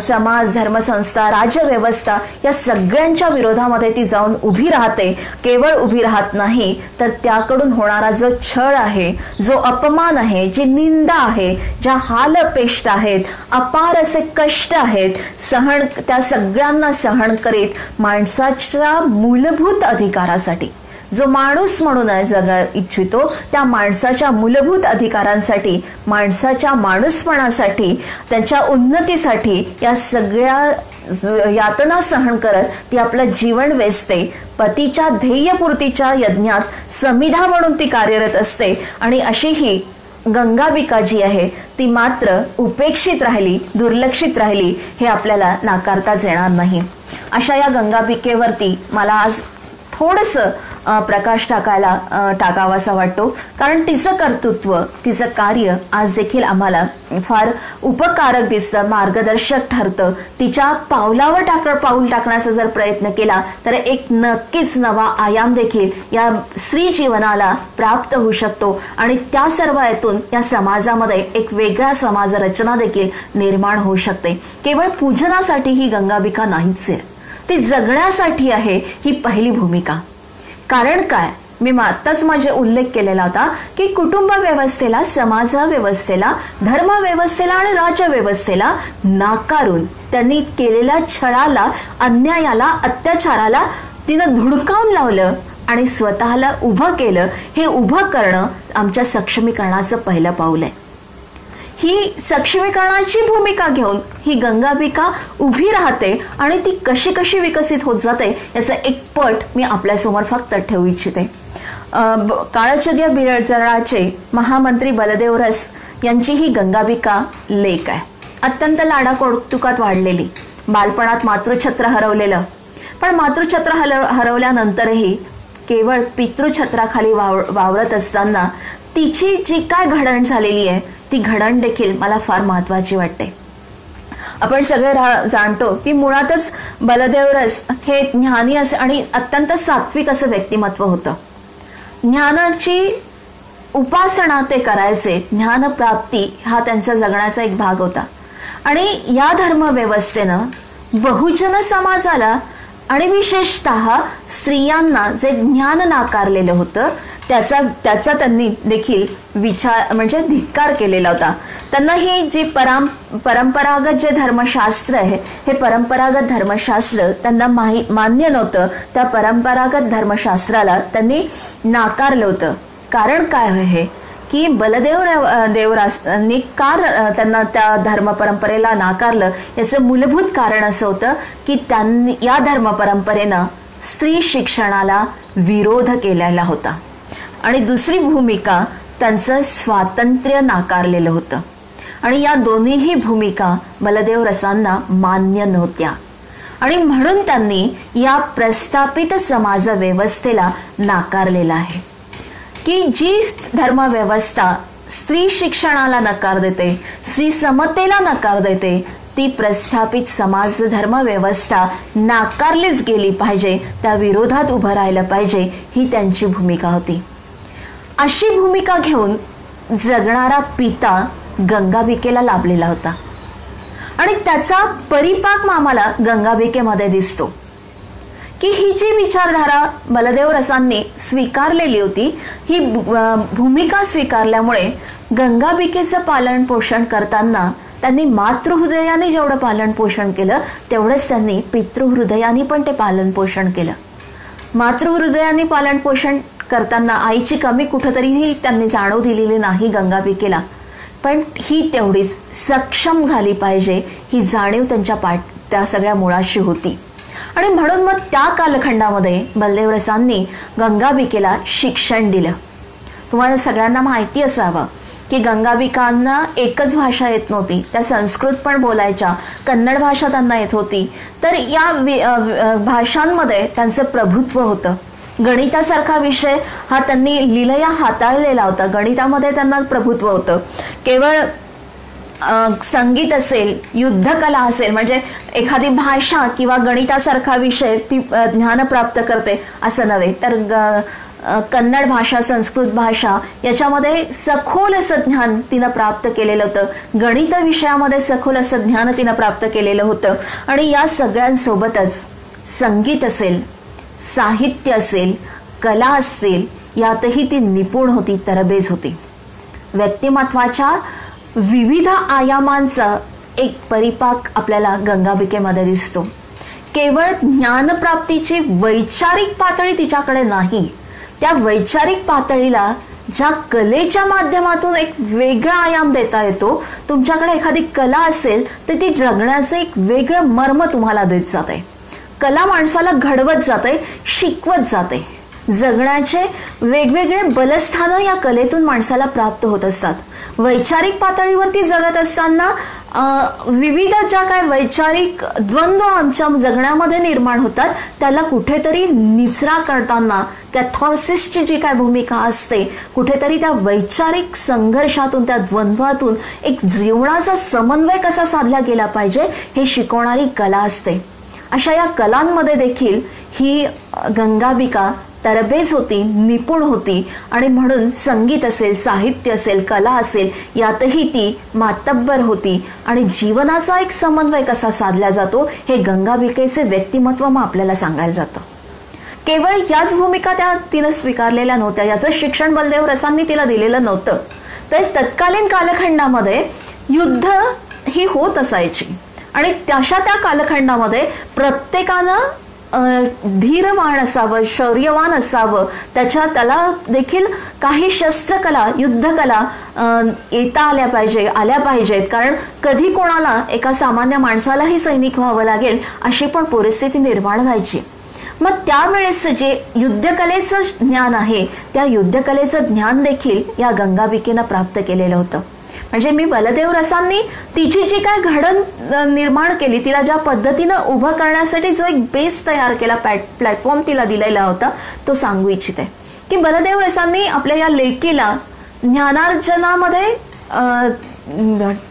Speaker 1: समाज, धर्मसंस्था, राज्यव्यवस्था या सगळ्यांच्या विरोधामध्ये ती जाऊन उभी राहते. केवळ उभी राहत नाही तर त्याकडून होणारा जो छळ आहे, जो अपमान आहे, जी निंदा आहे, ज्या हालअपेष्टा आहेत, अपार असे कष्ट आहेत, त्या सगळ्यांना सहन करीत माणसाच्या मूलभूत अधिकारासाठी, जो माणूस म्हणून जगणं इच्छितो त्या माणसाच्या मूलभूत अधिकारांसाठी, माणसाच्या माणूसपणासाठी, त्यांच्या उन्नतीसाठी या सगळ्या यातना सहन करत ती आपलं जीवन वेचते. पतीच्या ध्येयपूर्तीच्या यज्ञात समिधा म्हणून ती कार्यरत असते. आणि अशी ही गंगाबिका जी आहे ती मात्र उपेक्षित राहिली, दुर्लक्षित राहिली, हे आपल्याला नाकारताच येणार नाही. अशा या गंगाबिकेवरती मला आज थोडंसं प्रकाश टाकावासा वाटतो, कारण तिचं कर्तृत्व, तिचं कार्य आज देखील आम्हाला फार उपकारक दिसतं, मार्गदर्शक ठरतं. तिच्या पावलावर पाऊल टाकण्याचा जर प्रयत्न केला तर एक नक्कीच नवा आयाम देखील या स्त्री जीवनाला प्राप्त होऊ शकतो आणि त्या सर्वातून या समाजामध्ये एक वेगळा समाज रचना देखील निर्माण होऊ शकते. केवळ पूजनासाठी ही गंगाबिका नाहीच आहे, ती जगण्यासाठी आहे ही पहिली भूमिका. कारण काय, मी आत्ताच माझे उल्लेख केलेला होता की कुटुंब व्यवस्थेला, समाज व्यवस्थेला, धर्म व्यवस्थेला आणि राज्य व्यवस्थेला नाकारून त्यांनी केलेल्या छळाला, अन्यायाला, अत्याचाराला तिनं धुडकावून लावलं आणि स्वतःला उभं केलं. हे उभं करणं आमच्या सक्षमीकरणाचं पहिलं पाऊल आहे. ही सक्षमीकरणाची भूमिका घेऊन ही गंगाबिका उभी राहते आणि ती कशी कशी विकसित होत जाते याचा एक पट मी आपल्यासमोर फक्त ठेवू इच्छिते. काळचर्या बिराजराचे महामंत्री बलदेव रस यांची ही गंगाबिका लेक आहे. अत्यंत लाडा कौतुकात वाढलेली, बालपणात मातृछत्र हरवलेलं, पण मातृछत्र हरवल्यानंतरही केवळ पितृछत्राखाली वावरत असताना तिची जी काय घडण झालेली आहे ती घडण देखील मला फार महत्वाची वाटते. आपण सगळे जाणतो की मुळातच बलदेव रस हे ज्ञानी असे आणि अत्यंत सात्विक असं व्यक्तिमत्व होतं. ज्ञानाची उपासना ते करायचे, ज्ञानप्राप्ती हा त्यांचा जगण्याचा एक भाग होता. आणि या धर्मव्यवस्थेनं बहुजन समाजाला आणि विशेषतः स्त्रियांना जे ज्ञान नाकारलेलं होतं त्याचा त्यांनी देखील विचार म्हणजे धिक्कार केलेला होता. त्यांना ही जी परंपरागत जे धर्मशास्त्र आहे हे परंपरागत धर्मशास्त्र त्यांना मान्य नव्हतं. त्या परंपरागत धर्मशास्त्राला त्यांनी नाकारलं होतं. कारण काय आहे की देवरासांनी त्यांना त्या धर्म परंपरेला नाकारलं याचं मूलभूत कारण असं होतं की त्यांनी या धर्म परंपरेनं स्त्री शिक्षणाला विरोध केलेला होता आणि दुसरी भूमिका त्यांचं स्वातंत्र्य नाकारलेलं होतं. आणि या दोन्हीही भूमिका बलदेव रसांना मान्य नव्हत्या आणि म्हणून त्यांनी या प्रस्थापित समाज व्यवस्थेला नाकारलेला आहे की जी धर्मव्यवस्था स्त्री शिक्षणाला नकार देते, स्त्री समतेला नकार देते, ती प्रस्थापित समाज धर्मव्यवस्था नाकारलीच गेली पाहिजे, त्या विरोधात उभं राहिलं पाहिजे, ही त्यांची भूमिका होती. अशी भूमिका घेऊन जगणारा पिता गंगाबिकेला लाभलेला होता आणि त्याचा परिपाक आम्हाला गंगाबिकेमध्ये दिसतो की ही जी विचारधारा बलदेव रसांनी स्वीकारलेली होती, ही भूमिका स्वीकारल्यामुळे गंगाबिकेचं पालन पोषण करताना त्यांनी मातृहृदयाने जेवढं पालन पोषण केलं तेवढंच त्यांनी पितृहृदयाने पण ते पालन पोषण केलं. मातृहृदयाने पालन पोषण करताना आईची कमी कुठेतरीही त्यांनी जाणव दिलेली नाही गंगाबिकेला, पण ही तेवढीच सक्षम झाली पाहिजे ही जाणीव त्या सगळ्या मुळाशी होती. आणि म्हणून मग त्या कालखंडामध्ये बलदेव रसांनी गंगाबिकेला शिक्षण दिलं. तुम्हाला सगळ्यांना माहिती असावं की गंगाबिकांना एकच भाषा येत नव्हती, त्या संस्कृत पण बोलायच्या, कन्नड भाषा त्यांना येत होती. तर या भाषांमध्ये त्यांचं प्रभुत्व होतं. गणितासारखा विषय हा त्यांनी लीलया हाताळलेला होता, गणितामध्ये त्यांना प्रभुत्व होतं. केवळ संगीत असेल, युद्धकला असेल, म्हणजे एखादी भाषा किंवा गणितासारखा विषय ती ज्ञान प्राप्त करते असं नव्हे, तर कन्नड भाषा, संस्कृत भाषा याच्यामध्ये सखोल असं ज्ञान तिनं प्राप्त केलेलं होतं. गणित विषयामध्ये सखोल असं ज्ञान तिनं प्राप्त केलेलं होतं. आणि या सगळ्यांसोबतच संगीत असेल, साहित्य असेल, कला असेल, यातही ती निपुण होती, तरबेज होती. व्यक्तिमत्वाच्या विविध आयामांचा एक परिपाक आपल्याला गंगाबिकेमध्ये दिसतो. केवळ ज्ञानप्राप्तीची वैचारिक पातळी तिच्याकडे नाही, त्या वैचारिक पातळीला ज्या कलेच्या माध्यमातून एक वेगळा आयाम देता येतो. तुमच्याकडे एखादी कला असेल तर ती जगण्याचं एक वेगळं मर्म तुम्हाला देत जाते. कला माणसाला घडवत जाते, शिकवत जाते. जगण्याचे वेगवेगळे बलस्थानं या कलेतून माणसाला प्राप्त होत असतात. वैचारिक पातळीवरती जगत असताना विविध ज्या काय वैचारिक द्वंद्व आमच्या जगण्यामध्ये निर्माण होतात त्याला कुठेतरी निचरा करताना कॅथॉर्सिसची जी काय भूमिका असते, कुठेतरी त्या वैचारिक संघर्षातून, त्या द्वंद्वातून एक जीवनाचा समन्वय कसा साधला गेला पाहिजे हे शिकवणारी कला असते. अशा या कलांमध्ये देखील ही गंगाबिका तरबेज होती, निपुण होती आणि म्हणून संगीत असेल, साहित्य असेल, कला असेल यातही ती मातब्बर होती. आणि जीवनाचा एक समन्वय कसा साधला जातो हे गंगाबिकेचे व्यक्तिमत्व मग आपल्याला सांगायला जातं. केवळ याच भूमिका तिनं स्वीकारलेल्या नव्हत्या, याचं शिक्षण बलदेव रसांनी तिला दिलेलं नव्हतं. तर तत्कालीन कालखंडामध्ये युद्ध ही होत असायची आणि त्या कालखंडामध्ये प्रत्येकानं धीरवान असावं, शौर्यवान असावं, त्याला देखील काही शस्त्रकला, युद्धकला येता आल्या पाहिजेत. कारण कधी कोणाला, एका सामान्य माणसालाही सैनिक व्हावं लागेल अशी पण परिस्थिती निर्माण व्हायची. मग त्यावेळेस जे युद्धकलेचं ज्ञान आहे त्या युद्धकलेचं ज्ञान देखील या गंगाबिकेनं प्राप्त केलेलं होतं. म्हणजे मी बलदेव रसांनी तिची जी काय घडण निर्माण केली, तिला ज्या पद्धतीनं उभं करण्यासाठी जो एक बेस तयार केला, प्लॅटफॉर्म तिला दिलेला होता, तो सांगू इच्छिते की बलदेव रसांनी आपल्या या लेकीला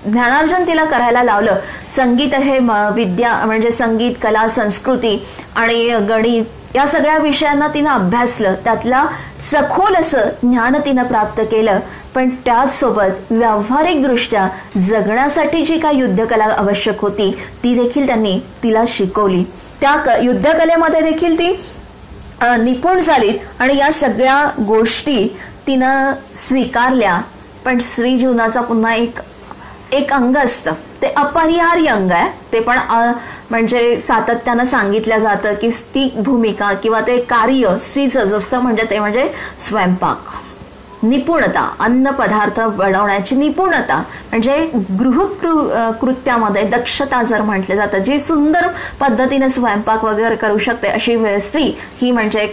Speaker 1: ज्ञानार्जन तिला करायला लावलं. संगीत हे विद्या म्हणजे संगीत, कला, संस्कृती आणि गणित या सगळ्या विषयांना तिनं अभ्यासलं, त्यातला सखोल असं ज्ञान तिनं प्राप्त केलं. पण त्याचसोबत व्यावहारिकदृष्ट्या जगण्यासाठी जी काय युद्धकला आवश्यक होती ती देखील त्यांनी तिला शिकवली. त्या युद्धकलेमध्ये देखील ती निपुण झाली आणि या सगळ्या गोष्टी तिनं स्वीकारल्या. पण स्त्री जीवनाचा पुन्हा एक अंग असतं, ते अपरिहार्य अंग आहे. ते पण म्हणजे सातत्यानं सांगितलं जातं की ती भूमिका किंवा ते कार्य स्त्रीचं असतं, म्हणजे ते म्हणजे स्वयंपाक, निपुणता, अन्न पदार्थ बनवण्याची निपुणता, म्हणजे गृहकृत्यामध्ये दक्षता जर म्हटलं जातं, जी सुंदर पद्धतीने स्वयंपाक वगैरे करू शकते अशी स्त्री ही म्हणजे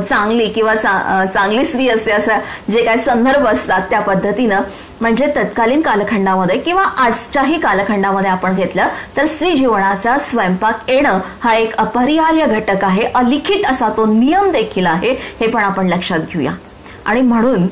Speaker 1: चांगली किंवा चांगली स्त्री असते, असं जे काही संदर्भ असतात त्या पद्धतीनं. म्हणजे तत्कालीन कालखंडामध्ये किंवा आजच्याही कालखंडामध्ये आपण घेतलं तर स्त्री जीवनाचा स्वयंपाक येणं हा एक अपरिहार्य घटक आहे, अलिखित असा तो नियम देखील आहे, हे पण आपण लक्षात घेऊया. आणि म्हणून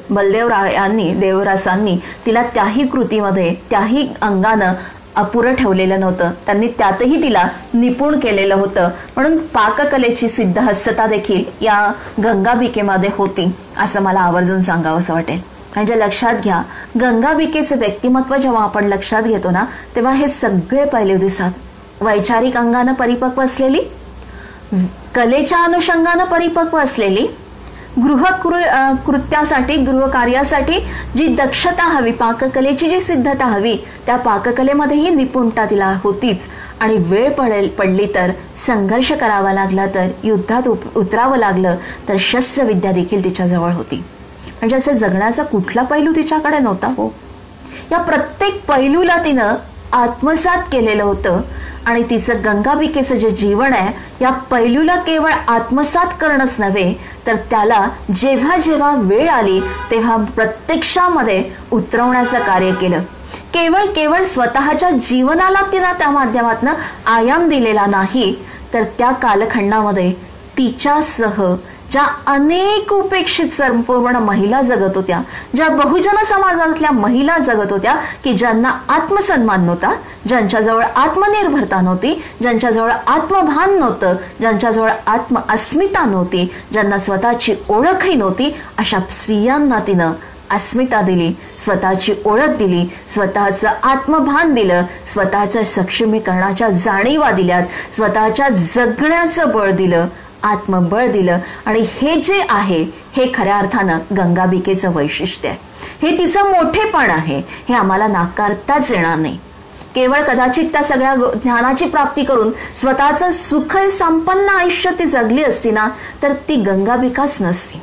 Speaker 1: देवरासांनी तिला त्याही कृतीमध्ये, त्याही अंगानं अपुरं ठेवलेलं नव्हतं, त्यांनी त्यातही तिला निपुण केलेलं होतं. म्हणून पाककलेची सिद्धहस्तता देखील या गंगाबिकेमध्ये होती असं मला आवर्जून सांगावं असं वाटेल. म्हणजे लक्षात घ्या, गंगाबिकेचं व्यक्तिमत्व जेव्हा आपण लक्षात घेतो ना तेव्हा हे सगळे पैलू दिसतात. वैचारिक अंगानं परिपक्व असलेली, कलेच्या अनुषंगानं परिपक्व असलेली, गृहकृत्यासाठी, गृहकार्यासाठी जी दक्षता हवी, पाककलेची जी सिद्धता हवी, त्या पाककलेमध्येही निपुणता तिला होतीच. आणि वेळ पडली तर, संघर्ष करावा लागला तर, युद्धात उतरावं लागलं तर शस्त्रविद्या देखील तिच्याजवळ होती. म्हणजे असं जगण्याचा कुठला पैलू तिच्याकडे नव्हता हो. या प्रत्येक पैलूला तिनं आत्मसात केलेलं होतं. आणि तिचं गंगाबिकेचं जे जीवन आहे या पैलूला केवळ आत्मसात करणंच नव्हे तर त्याला जेव्हा जेव्हा वेळ आली तेव्हा प्रत्यक्षामध्ये उतरवण्याचं कार्य केलं. केवळ स्वतःच्या जीवनाला तिला त्या माध्यमातून आयाम दिलेला नाही, तर त्या कालखंडामध्ये तिच्यासह ज्या अनेक उपेक्षित संपूर्ण महिला जगत होत्या, ज्या बहुजन समाजातल्या महिला जगत होत्या की ज्यांना आत्मसन्मान नव्हता, ज्यांच्याजवळ आत्मनिर्भरता नव्हती, ज्यांच्याजवळ आत्मभान नव्हतं, ज्यांच्याजवळ आत्मअस्मिता नव्हती, ज्यांना स्वतःची ओळखही नव्हती, अशा स्त्रियांना तिनं अस्मिता दिली, स्वतःची ओळख दिली, स्वतःचं आत्मभान दिलं, स्वतःच्या सक्षमीकरणाच्या जाणीवा दिल्यात, स्वतःच्या जगण्याचं बळ दिलं, आत्मबळ दिलं. आणि हे जे आहे हे खऱ्या अर्थानं गंगाबिकेचं वैशिष्ट्य आहे, हे तिचं मोठेपण आहे, हे आम्हाला नाकारताच येणार नाही. केवळ कदाचित त्या सगळ्या ज्ञानाची प्राप्ती करून स्वतःचं सुख संपन्न आयुष्य ती जगली असती ना तर ती गंगाबिकाच नसती.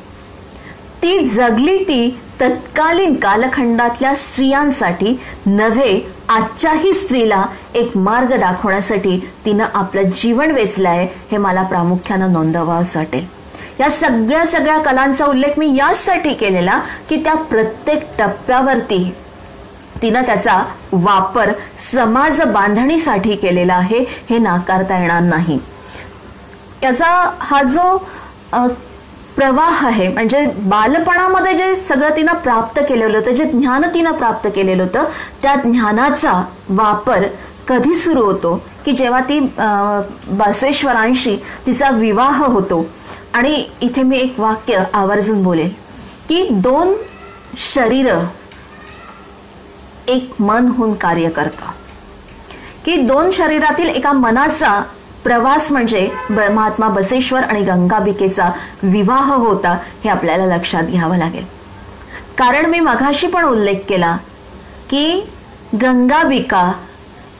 Speaker 1: ती जगली ती तत्कालीन कालखंडातल्या स्त्रियांसाठी नव्हे, आजच्याही स्त्रीला एक मार्ग दाखवण्यासाठी तिनं आपलं जीवन वेचलंय, हे मला प्रामुख्यानं नोंदवावं असं वाटेल. या सगळ्या कलांचा उल्लेख मी यासाठी केलेला की त्या प्रत्येक टप्प्यावरती तिनं त्याचा वापर समाज बांधणीसाठी केलेला आहे, हे नाकारता येणार नाही. याचा हा जो प्रवाह आहे, म्हणजे बालपणामध्ये जे सगळं तिनं प्राप्त केलेलं होतं, जे ज्ञान तिनं प्राप्त केलेलं होतं, त्या ज्ञानाचा वापर कधी सुरू होतो की जेव्हा ती बसवेश्वरांशी तिचा विवाह होतो. आणि इथे मी एक वाक्य आवर्जून बोलेल की 2 शरीर एक मन होऊन कार्य करतं, की 2 शरीरातील एका मनाचा प्रवास म्हणजे महात्मा बसवेश्वर आणि गंगाबिकेचा विवाह होता, हे आपल्याला लक्षात घ्यावं लागेल. कारण मी मघाशी पण उल्लेख केला की गंगाबिका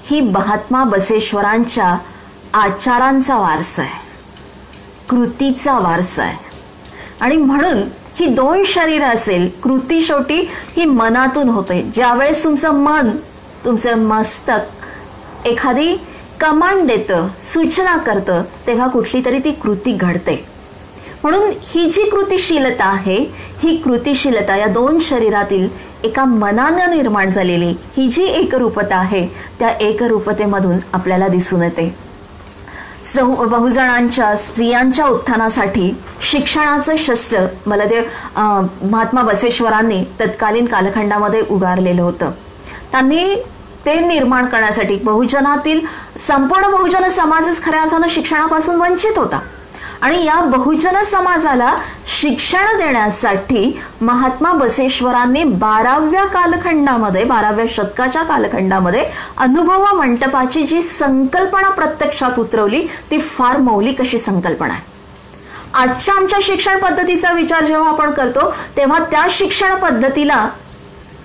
Speaker 1: ही महात्मा बसवेश्वरांच्या आचारांचा वारसा आहे, कृतीचा वारसा आहे. आणि म्हणून ही 2 शरीर असेल, कृती शेवटी ही मनातून होते. ज्यावेळेस तुमचं मन, तुमचं मस्तक एखादी कमांड देतं, सूचना करतं, तेव्हा कुठली तरी ती कृती घडते. म्हणून ही जी कृतिशीलता आहे, ही कृतिशीलता या 2 शरीरातील एका मनानं निर्माण झालेली ही जी एकरूपता आहे, त्या एकरूपतेमधून आपल्याला दिसून येते. बहुजणांच्या स्त्रियांच्या उत्थानासाठी शिक्षणाचं शस्त्र मला ते महात्मा बसवेश्वरांनी तत्कालीन कालखंडामध्ये उगारलेलं होतं. त्यांनी ते निर्माण करण्यासाठी बहुजनातील संपूर्ण बहुजन समाजच खऱ्या अर्थानं शिक्षणापासून वंचित होता. आणि या बहुजन समाजाला शिक्षण देण्यासाठी महात्मा बसवेश्वरांनी 12व्या कालखंडामध्ये, 12व्या शतकाच्या कालखंडामध्ये अनुभव मंटपाची जी संकल्पना प्रत्यक्षात उतरवली, ती फार मौलिक अशी संकल्पना आहे. आजच्या आमच्या शिक्षण पद्धतीचा विचार जेव्हा आपण करतो तेव्हा त्या शिक्षण पद्धतीला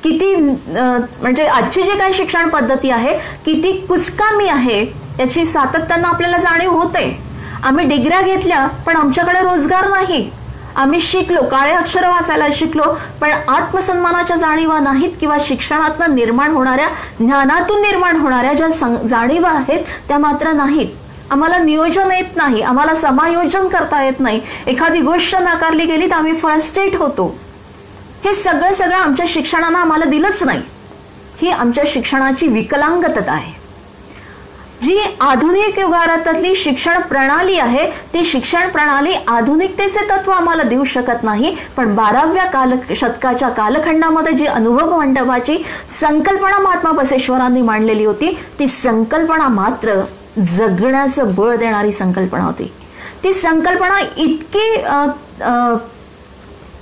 Speaker 1: किती म्हणजे आजची जी काही शिक्षण पद्धती आहे किती कुचकामी आहे याची सातत्यानं आपल्याला जाणीव होते. आम्ही डिग्र्या घेतल्या पण आमच्याकडे रोजगार नाही. आम्ही शिकलो, काळे अक्षर वाचायला शिकलो, पण आत्मसन्मानाच्या जाणीवा नाहीत किंवा शिक्षणातून निर्माण होणाऱ्या, ज्ञानातून निर्माण होणाऱ्या ज्या जाणीवा आहेत त्या मात्र नाहीत. आम्हाला नियोजन येत नाही, आम्हाला समायोजन करता येत नाही. एखादी गोष्ट नाकारली गेली तर आम्ही फ्रस्ट्रेट होतो. हे सगळं आमच्या शिक्षणानं आम्हाला दिलंच नाही. ही आमच्या शिक्षणाची विकलांगता आहे. जी आधुनिक युगातली शिक्षण प्रणाली आहे ती शिक्षण प्रणाली आधुनिकतेचे तत्व आम्हाला देऊ शकत नाही. पण 12व्या शतकाच्या कालखंडामध्ये जी अनुभव मंडपाची संकल्पना महात्मा बसवेश्वरांनी मांडलेली होती, ती संकल्पना मात्र जगण्याचं बळ देणारी संकल्पना होती. ती संकल्पना इतकी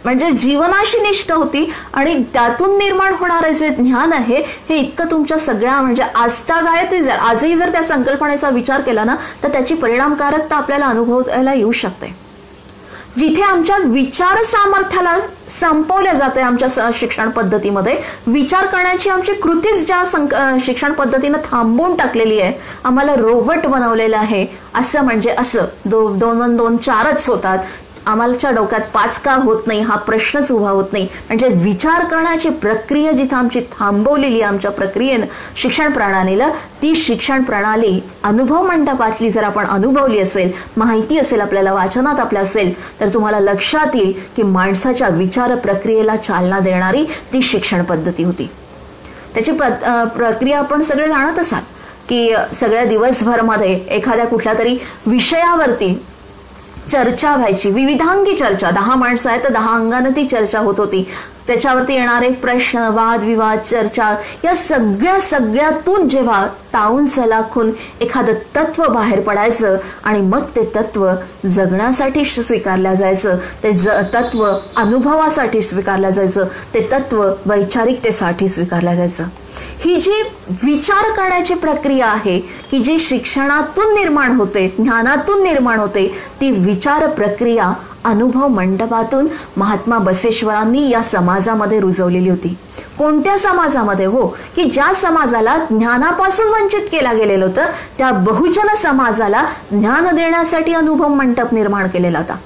Speaker 1: म्हणजे जीवनाशी निष्ठ होती आणि त्यातून निर्माण होणारे जे ज्ञान आहे हे इतकं तुमच्या सगळ्या म्हणजे आजतागायत आजही जर त्या संकल्पनेचा विचार केला ना तर त्याची परिणामकारकता आपल्याला अनुभवायला येऊ शकते. जिथे आमच्या विचार सामर्थ्याला संपवल्या जाते आमच्या शिक्षण पद्धतीमध्ये, विचार करण्याची आमची कृतीच ज्या शिक्षण पद्धतीनं थांबवून टाकलेली आहे, आम्हाला रोबोट बनवलेलं आहे. असं म्हणजे असं 2 4च होतात, आम्हाच्या डोक्यात 5 का होत नाही हा प्रश्नच उभा होत नाही. म्हणजे विचार करण्याची प्रक्रिया जिथं आमची थांबवलेली आमच्या प्रक्रियेनं शिक्षण प्रणालीला, ती शिक्षण प्रणाली अनुभव मंडपातली जर आपण अनुभवली असेल, माहिती असेल आपल्याला, वाचनात आपल्या असेल, तर तुम्हाला लक्षात येईल की माणसाच्या विचार प्रक्रियेला चालना देणारी ती शिक्षण पद्धती होती. त्याची प्रक्रिया आपण सगळे जाणत असाल की सगळ्या दिवसभरमध्ये एखाद्या कुठल्या तरी विषयावरती चर्चा व्हायची, विविधांगी चर्चा. 10 माणसं आहेत तर 10 अंगानं ती चर्चा होत होती. त्याच्यावरती येणारे प्रश्न, वादविवाद, चर्चा, या सगळ्यातून जेव्हा तावून सलाखून एखादं तत्व बाहेर पडायचं आणि मग ते तत्व जगण्यासाठी स्वीकारलं जायचं, ते तत्व अनुभवासाठी स्वीकारलं जायचं, ते तत्व वैचारिकतेसाठी स्वीकारलं जायचं. ही जी विचार करण्याची प्रक्रिया आहे की जी शिक्षणातून निर्माण होते, ज्ञानातून निर्माण होते, ती विचार प्रक्रिया अनुभव मंडपातून महात्मा बसवेश्वरांनी या समाजामध्ये रुजवलेली होती. कोणत्या समाजामध्ये? हो, की ज्या समाजाला ज्ञानापासून वंचित केला गेलेलं होतं त्या बहुजन समाजाला ज्ञान देण्यासाठी अनुभव मंडप निर्माण केलेला होता.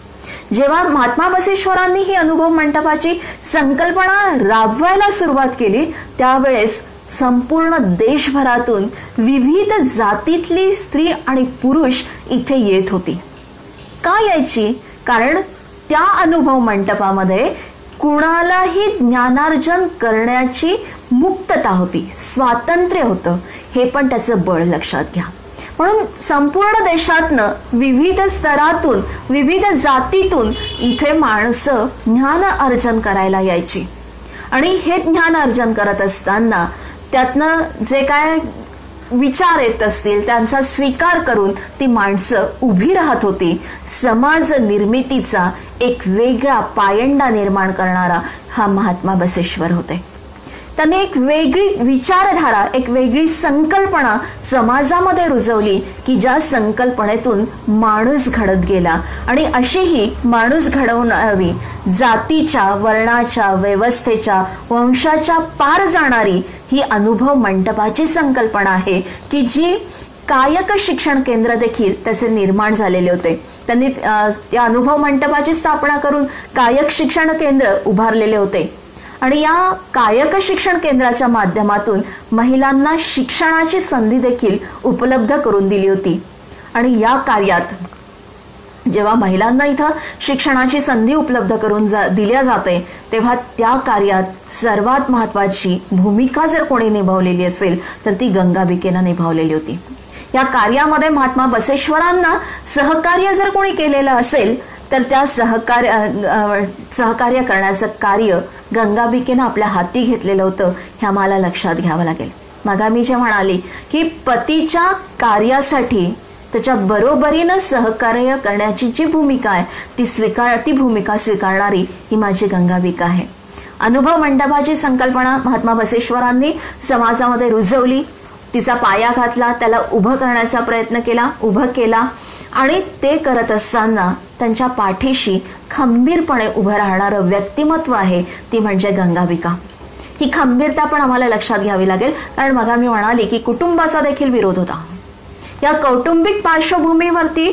Speaker 1: जेव्हा महात्मा बसवेश्वरांनी ही अनुभव मंडपाची संकल्पना राबवायला सुरुवात केली त्यावेळेस संपूर्ण देशभरातून विविध जातीतली स्त्री आणि पुरुष इथे येत होती. का यायची? कारण त्या अनुभव मंटपामध्ये कुणालाही ज्ञानार्जन करण्याची मुक्तता होती, स्वातंत्र्य होतं. हे पण त्याचं बळ लक्षात घ्या. म्हणून संपूर्ण देशातनं विविध स्तरातून विविध जातीतून इथे माणसं ज्ञान अर्जन करायला यायची. आणि हे ज्ञान अर्जन करत असताना त्यातनं जे काय विचार येत असतील त्यांचा स्वीकार करून ती माणसं उभी राहत होती. समाज निर्मितीचा एक वेगळा पायंडा निर्माण करणारा हा महात्मा बसवेश्वर होते. त्यांनी एक वेगळी विचारधारा, एक वेगळी संकल्पना समाजामध्ये रुजवली की ज्या संकल्पनेतून माणूस घडत गेला. आणि अशी ही माणूस घडवणारी, जातीच्या, वर्णाच्या, व्यवस्थेच्या, वंशाच्या पार जाणारी ही अनुभव मंटपाची संकल्पना आहे की जी कायक शिक्षण केंद्र देखील त्याचे निर्माण झालेले होते. त्यांनी त्या अनुभव मंटपाची स्थापना करून कायक शिक्षण केंद्र उभारलेले होते. आणि या कायक शिक्षण केंद्राच्या माध्यमातून महिलांना शिक्षणाची संधी देखील उपलब्ध करून दिली होती. आणि या कार्यात जेव्हा महिलांना इथं शिक्षणाची संधी उपलब्ध करून दिल्या जाते तेव्हा त्या कार्यात सर्वात महत्त्वाची भूमिका जर कोणी निभावलेली असेल तर ती गंगाबिकेनं निभावलेली होती. या कार्यामध्ये महात्मा बसवेश्वरांना सहकार्य जर कोणी केलेलं असेल तर त्या सहकार्य करण्याचं कार्य गंगाबिकेनं आपल्या हाती घेतलेलं होतं. हे आम्हाला लक्षात घ्यावं लागेल. मग मी जे म्हणाली की पतीच्या कार्यासाठी त्याच्या बरोबरीनं सहकार्य करण्याची जी भूमिका आहे ती भूमिका स्वीकारणारी ही माझी गंगाबिका आहे. अनुभव मंडपाची संकल्पना महात्मा बसवेश्वरांनी समाजामध्ये रुजवली, तिचा पाया घातला, त्याला उभं करण्याचा प्रयत्न केला, उभं केला. आणि ते करत असताना त्यांच्या पाठीशी खंबीरपणे उभं राहणारं व्यक्तिमत्व आहे ती म्हणजे गंगाबिका. ही खंबीरता पण आम्हाला लक्षात घ्यावी लागेल. कारण मग मी म्हणाली की कुटुंबाचा देखील विरोध होता. या कौटुंबिक पार्श्वभूमीवरती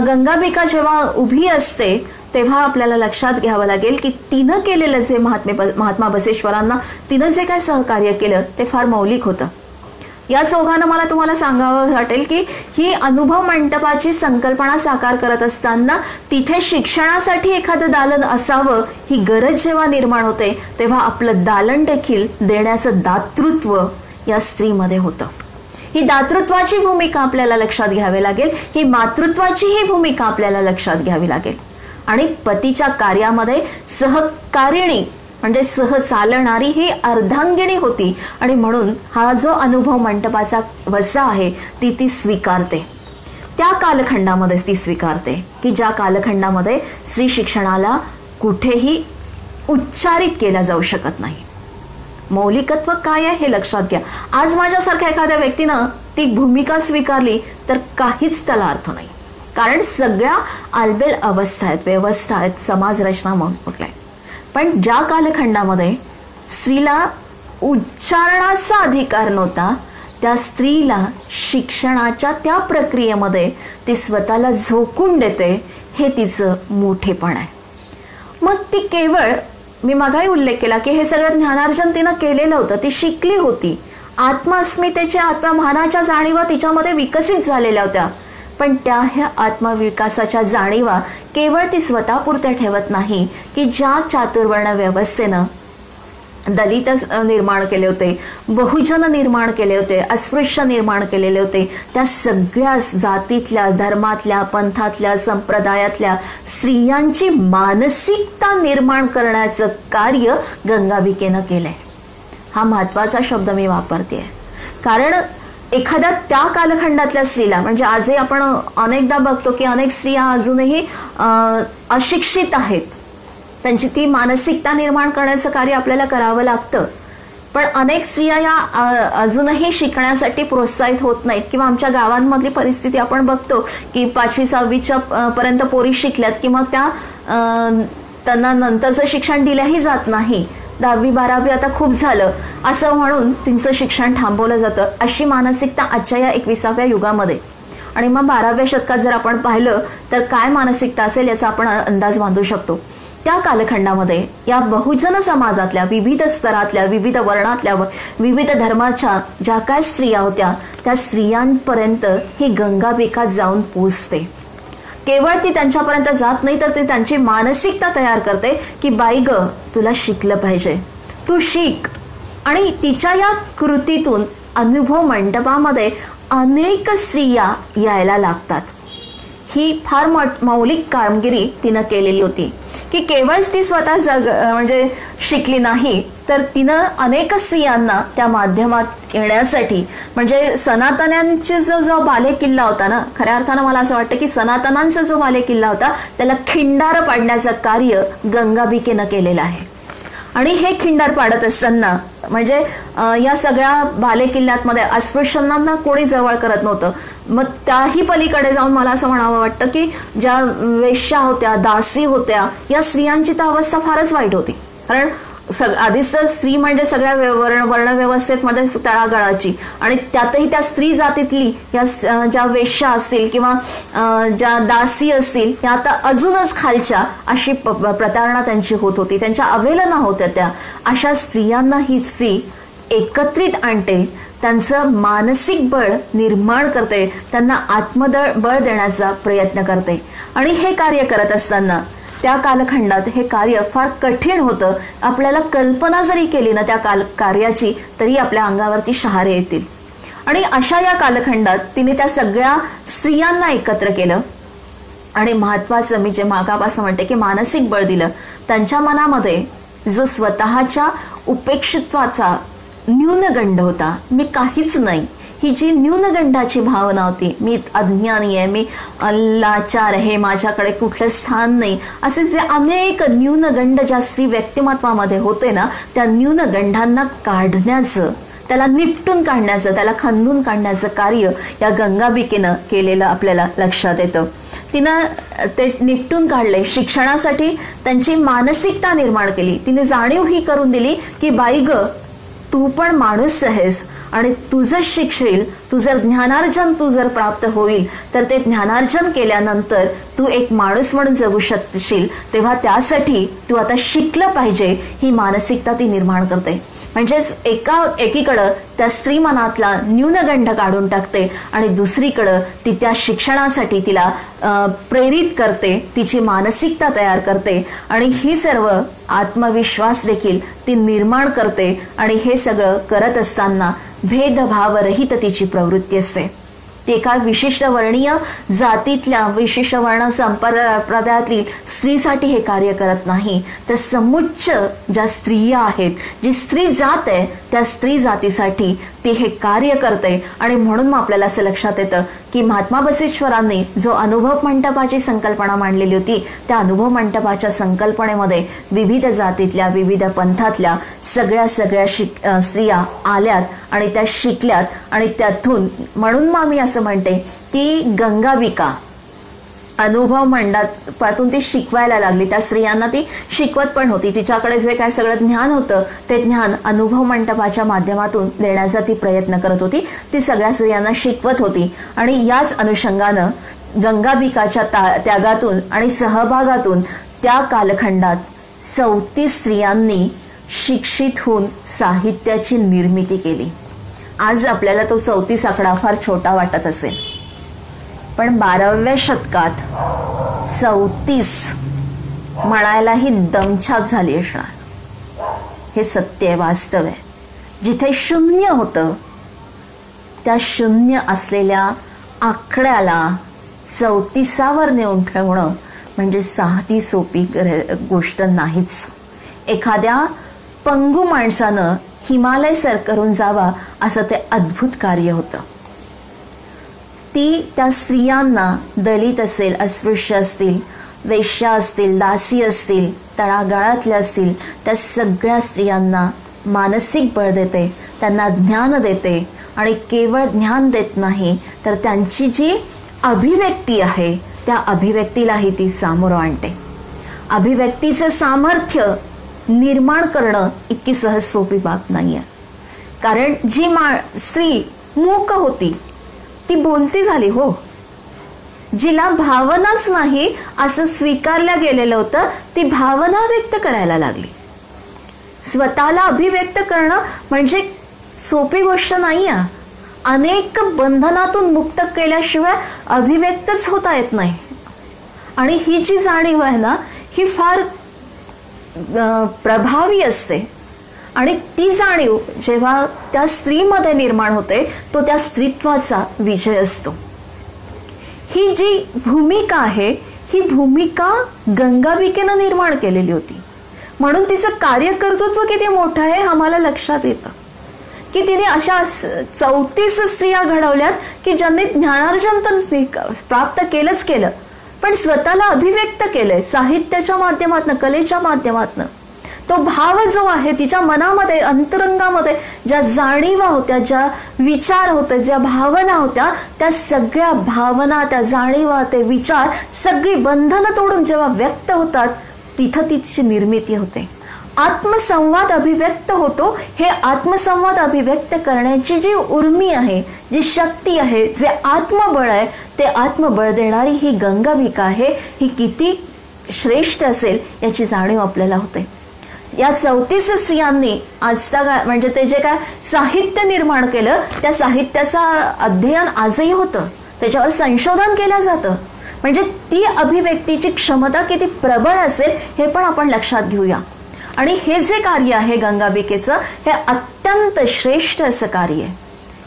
Speaker 1: गंगाबिका जेव्हा उभी असते तेव्हा आपल्याला लक्षात घ्यावं लागेल की तिनं केलेलं जे महात्मा बसवेश्वरांना तिनं जे काय सहकार्य केलं ते फार मौलिक होतं. या चौघांना मला तुम्हाला सांगावं वाटेल की ही अनुभव मंटपाची संकल्पना साकार करत असताना तिथे शिक्षणासाठी एखादं दालन असावं ही गरज जेव्हा निर्माण होते तेव्हा आपलं दालन देखील देण्याचं दातृत्व या स्त्रीमध्ये होतं. ही दातृत्वाची भूमिका आपल्याला लक्षात घ्यावी लागेल. ही मातृत्वाची ही भूमिका आपल्याला लक्षात घ्यावी लागेल. आणि पतीच्या कार्यामध्ये सहकारिणी म्हणजे सह चालणारी ही अर्धांगिणी होती. आणि म्हणून हा जो अनुभव मंटपाचा वसा आहे ती स्वीकारते. त्या कालखंडामध्ये ती स्वीकारते की ज्या कालखंडामध्ये स्त्री शिक्षणाला कुठेही उच्चारित केला जाऊ शकत नाही. मौलिकत्व काय आहे हे लक्षात घ्या. आज माझ्यासारख्या एखाद्या व्यक्तीनं ती भूमिका स्वीकारली तर काहीच त्याला अर्थ नाही. कारण सगळ्या आलबेल अवस्था आहेत, व्यवस्था आहेत, समाज रचना म्हटलंय. पण ज्या कालखंडामध्ये स्त्रीला उच्चारणाचा अधिकार नव्हता त्या स्त्रीला शिक्षणाच्या त्या प्रक्रियेमध्ये ती स्वतःला झोकून देते हे तिचं मोठेपण आहे. मग ती केवळ मी मागाही उल्लेख केला की हे सगळं ज्ञानार्जन तिनं केलेलं होतं, ती शिकली होती. आत्मअस्मितेच्या आत्मभानाच्या जाणीवा तिच्यामध्ये विकसित झालेल्या होत्या. पण त्या ह्या आत्मविकासाच्या जाणीवा केवळ ती स्वतःपुरत्या ठेवत नाही की ज्या चातुर्वर्ण व्यवस्थेनं दलित निर्माण केले होते, बहुजन निर्माण केले होते, अस्पृश्य निर्माण केलेले होते, त्या सगळ्या जातीतल्या, धर्मातल्या, पंथातल्या, संप्रदायातल्या स्त्रियांची मानसिकता निर्माण करण्याचं कार्य गंगाबिकेनं केलंय. हा महत्वाचा शब्द मी वापरते कारण एखाद्या त्या कालखंडातल्या स्त्रीला म्हणजे आजही आपण अनेकदा बघतो की अनेक स्त्रिया अजूनही अशिक्षित आहेत. त्यांची ती मानसिकता निर्माण करण्याचं कार्य आपल्याला करावं लागतं. पण अनेक स्त्रिया या अजूनही शिकण्यासाठी प्रोत्साहित होत नाहीत. किंवा आमच्या गावांमधली परिस्थिती आपण बघतो की 5वी 6वीच्या पर्यंत पोरी शिकल्यात की मग त्यांना नंतरचं शिक्षण दिल्याही जात नाही. 10वी 12वी आता खूप झालं असं म्हणून तिचं शिक्षण थांबवलं जातं. अशी मानसिकता आजच्या या 21व्या युगामध्ये आणि मग 12व्या शतकात जर आपण पाहिलं तर काय मानसिकता असेल याचा आपण अंदाज बांधू शकतो. त्या कालखंडामध्ये या बहुजन समाजातल्या विविध स्तरातल्या, विविध वर्णातल्या, विविध धर्माच्या ज्या काय स्त्रिया होत्या त्या स्त्रियांपर्यंत ही गंगाबिका जाऊन पोचते. केवळ ती त्यांच्यापर्यंत जात नाही, तर ती त्यांची मानसिकता तयार करते की बाई ग, तुला शिकलं पाहिजे, तू शिक. आणि तिच्या या कृतीतून अनुभव मंडपामध्ये अनेक स्त्रिया यायला लागतात. ही फार मौलिक कामगिरी तिनं केलेली होती की केवळ ती स्वतः म्हणजे शिकली नाही, तर तिनं अनेक स्त्रियांना त्या माध्यमात येण्यासाठी, म्हणजे सनातन्यांचे जो बालेकिल्ला होता ना, खऱ्या अर्थानं मला असं वाटतं की सनातनांचा जो बालेकिल्ला होता त्याला खिंडार पाडण्याचं कार्य गंगाबिकेनं केलेलं आहे. आणि हे खिंडार पाडत असताना म्हणजे या सगळ्या बालेकिल्ल्यामध्ये अस्पृश्यांना कोणी जवळ करत नव्हतं. मग त्याही पलीकडे जाऊन मला असं म्हणावं वाटतं की ज्या वेश्या होत्या, दासी होत्या, या स्त्रियांची तर अवस्था फारच वाईट होती. कारण आधीच स्त्री म्हणजे सगळ्या वर्णव्यवस्थेमध्ये तळागाळाची, आणि त्यातही त्या स्त्री जातीतली या ज्या वेश्या असतील किंवा ज्या दासी असतील त्या आता अजूनच खालच्या, अशी प्रतारणा त्यांची होत होती, त्यांच्या अवेलना होत्या त्या. अशा स्त्रियांना ही स्त्री एकत्रित आणते, त्यांचं मानसिक बळ निर्माण करते, त्यांना आत्मबळ देण्याचा प्रयत्न करते. आणि हे कार्य करत असताना त्या कालखंडात हे कार्य फार कठीण होतं. आपल्याला कल्पना जरी केली ना त्या कार्याची, तरी आपल्या अंगावरती शहारे येतील. आणि अशा या कालखंडात तिने त्या सगळ्या स्त्रियांना एकत्र केलं आणि महत्वाचं, मी जे मागापासून म्हणते की मानसिक बळ दिलं. त्यांच्या मनामध्ये जो स्वतःच्या उपेक्षित्वाचा न्यूनगंड होता, मी काहीच नाही, ही जी न्यूनगंडाची भावना होती, मी अज्ञानी आहे, मी लाचार आहे, माझ्याकडे कुठलं स्थान नाही, असे जे अनेक न्यूनगंड ज्या स्त्री व्यक्तिमत्वामध्ये होते ना, त्या न्यूनगंडांना काढण्याचं, त्याला निपटून काढण्याचं, त्याला खंदून काढण्याचं कार्य या गंगाबिकेनं केलेलं आपल्याला लक्षात येतं. तिनं ते निपटून काढले. शिक्षणासाठी त्यांची मानसिकता निर्माण केली. तिने जाणीव ही करून दिली की बाई ग, तू पण माणूस आहेस आणि तू जर शिकशील, तू जर ज्ञानार्जन तू जर प्राप्त होईल, तर ते ज्ञानार्जन केल्यानंतर तू एक माणूस म्हणून जगू शकशील, तेव्हा त्यासाठी तू आता शिकलं पाहिजे, ही मानसिकता ती निर्माण करते. म्हणजेच एकीकडं त्या स्त्री मनातला न्यूनगंड काढून टाकते आणि दुसरीकडं ती त्या शिक्षणासाठी तिला प्रेरित करते, तिची मानसिकता तयार करते आणि ही सर्व आत्मविश्वास देखील ती निर्माण करते. आणि हे सगळं करत असताना भेदभावरहित तिची प्रवृत्ती असते. ती एका विशिष्ट वर्णीय जातीतल्या, विशिष्ट वर्ण संप्रदायातली स्त्रीसाठी हे कार्य करत नाही, तर समुच्च ज्या स्त्रिया आहेत, जी स्त्री जात आहे, त्या स्त्री जातीसाठी ती हे कार्य करते. आणि म्हणून मग आपल्याला असं लक्षात येतं की महात्मा बसवेश्वरांनी जो अनुभव मंडपाची संकल्पना मांडलेली होती, त्या अनुभव मंडपाच्या संकल्पनेमध्ये विविध जातीतल्या, विविध पंथातल्या सगळ्या स्त्रिया आल्यात आणि त्या शिकल्यात. आणि त्यातून म्हणून मग मी असं म्हणते की गंगाबिका अनुभव मंडपातून ती शिकवायला लागली. त्या स्त्रियांना ती शिकवत पण होती. तिच्याकडे जे काय सगळं ज्ञान होतं, ते ज्ञान अनुभव मंडपाच्या माध्यमातून देण्याचा ती प्रयत्न करत होती. ती सगळ्या स्त्रियांना शिकवत होती. आणि याच अनुषंगानं गंगाबिकाच्या त्यागातून आणि सहभागातून त्या कालखंडात 34 स्त्रियांनी शिक्षित होऊन साहित्याची निर्मिती केली. आज आपल्याला तो 34 आकडा फार छोटा वाटत असेल, पण 12व्या शतकात 34 म्हणायलाही दमछाक झाली असणार. हे सत्य आहे, वास्तव आहे. जिथे शून्य होतं, त्या शून्य असलेल्या आकड्याला 34वर नेऊन ठेवणं म्हणजे साधी सोपी गोष्ट नाहीच. एखाद्या पंगू माणसानं हिमालय सर करून जावा असं ते अद्भुत कार्य होतं. ती त्या स्त्रियांना, दलित असेल, अस्पृश्य असतील, वेश्या असतील, दासी असतील, तळागाळातल्या असतील, त्या सगळ्या स्त्रियांना मानसिक बळ देते, त्यांना ज्ञान देते. आणि केवळ ज्ञान देत नाही, तर त्यांची जी अभिव्यक्ती आहे, त्या अभिव्यक्तीलाही ती सामोरं आणते. अभिव्यक्तीचं सामर्थ्य निर्माण करणं इतकी सहज सोपी बाब नाही आहे. कारण जी स्त्री मूक होती, ती बोलती झाली हो. जिला भावनाच नाही असं स्वीकारलं गेलेलं होतं, ती भावना व्यक्त करायला लागली. स्वतःला अभिव्यक्त करणं म्हणजे सोपी गोष्ट नाही आहे. अनेक बंधनातून मुक्त केल्याशिवाय अभिव्यक्तच होता येत नाही. आणि ही जी जाणीव आहे ना ही फार प्रभावी असते. आणि ती जाणीव जेव्हा त्या स्त्रीमध्ये निर्माण होते तो त्या स्त्रीत्वाचा विजय असतो. ही जी भूमिका आहे ही भूमिका गंगाबिकेनं निर्माण केलेली होती, म्हणून तिचं कार्यकर्तृत्व किती मोठं आहे आम्हाला लक्षात येतं की तिने अशा 34 स्त्रिया घडवल्यात की ज्यांनी ज्ञानार्जन तर प्राप्त केलंच केलं, पण स्वतःला अभिव्यक्त केलंय साहित्याच्या माध्यमातून, कलेच्या माध्यमातून. तो भाव जो आहे तिच्या मनामध्ये, अंतरंगामध्ये ज्या जाणीवा होत्या, ज्या विचार होते, ज्या भावना होत्या, त्या सगळ्या भावना, त्या जाणीवा, ते विचार सगळी बंधनं तोडून जेव्हा व्यक्त होतात तिथं तिची निर्मिती होते. आत्मसंवाद अभिव्यक्त होतो. हे आत्मसंवाद अभिव्यक्त करण्याची जी उर्मी आहे, जी शक्ती आहे, जे आत्मबळ आहे, ते आत्मबळ देणारी ही गंगाबिका आहे. ही किती श्रेष्ठ असेल याची जाणीव आपल्याला होते. या 34 स्त्रियांनी म्हणजे ते जे काय साहित्य निर्माण केलं त्या साहित्याचा अध्ययन आजही होतं, त्याच्यावर संशोधन केलं जातं. म्हणजे ती अभिव्यक्तीची क्षमता किती प्रबळ असेल हे पण आपण लक्षात घेऊया. आणि हे जे कार्य आहे गंगाबिकेचं हे अत्यंत श्रेष्ठ असं कार्य आहे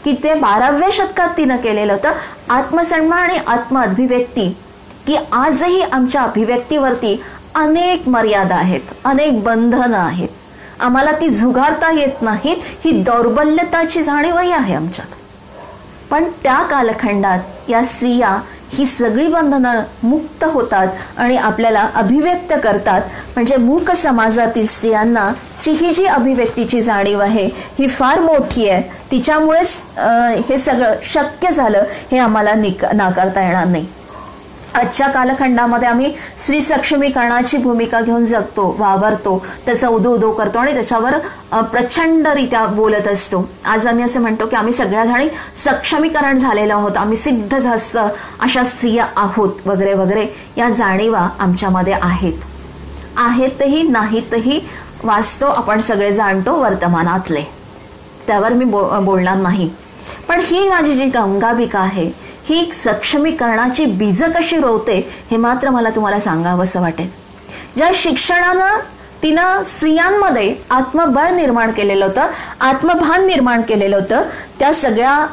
Speaker 1: की ते 12व्या शतकात तिनं केलेलं होतं. आत्मसन्मान आणि आत्म अभिव्यक्ती की आजही आमच्या अभिव्यक्तीवरती अनेक मर्यादा आहेत, अनेक बंधनं आहेत, आम्हाला ती झुगारता येत नाहीत. ही दौर्बल्यताची जाणीवही आहे आमच्यात. पण त्या कालखंडात या स्त्रिया ही सगळी बंधनं मुक्त होतात आणि आपल्याला अभिव्यक्त करतात. म्हणजे मूक समाजातील स्त्रियांना ही जी अभिव्यक्तीची जाणीव आहे ही फार मोठी आहे. तिच्यामुळेच हे सगळं शक्य झालं हे आम्हाला नाकारता येणार नाही. आजच्या कालखंडामध्ये आम्ही स्त्री सक्षमीकरणाची भूमिका घेऊन जगतो, वावरतो, त्याचा उदो करतो आणि त्याच्यावर प्रचंडरित्या बोलत असतो. आज आम्ही असं म्हणतो की आम्ही सगळ्या जणी सक्षमीकरण झालेलो आहोत, आम्ही सिद्ध जास्त अशा स्त्रिया आहोत वगैरे वगैरे. या जाणीवा आमच्यामध्ये आहेतही नाहीतही वास्तव आपण सगळे जाणतो वर्तमानातले, त्यावर मी बोलणार नाही. पण ही माझी जी गंगाबिका आहे ही सक्षमीकरणाची बीज कशी रोवते हे मात्र मला तुम्हाला सांगावंसं वाटेल. ज्या शिक्षणानं तिनं स्त्रियांमध्ये आत्मबळ निर्माण केलेलं होतं, आत्मभान निर्माण केलेलं होतं, त्या सगळ्या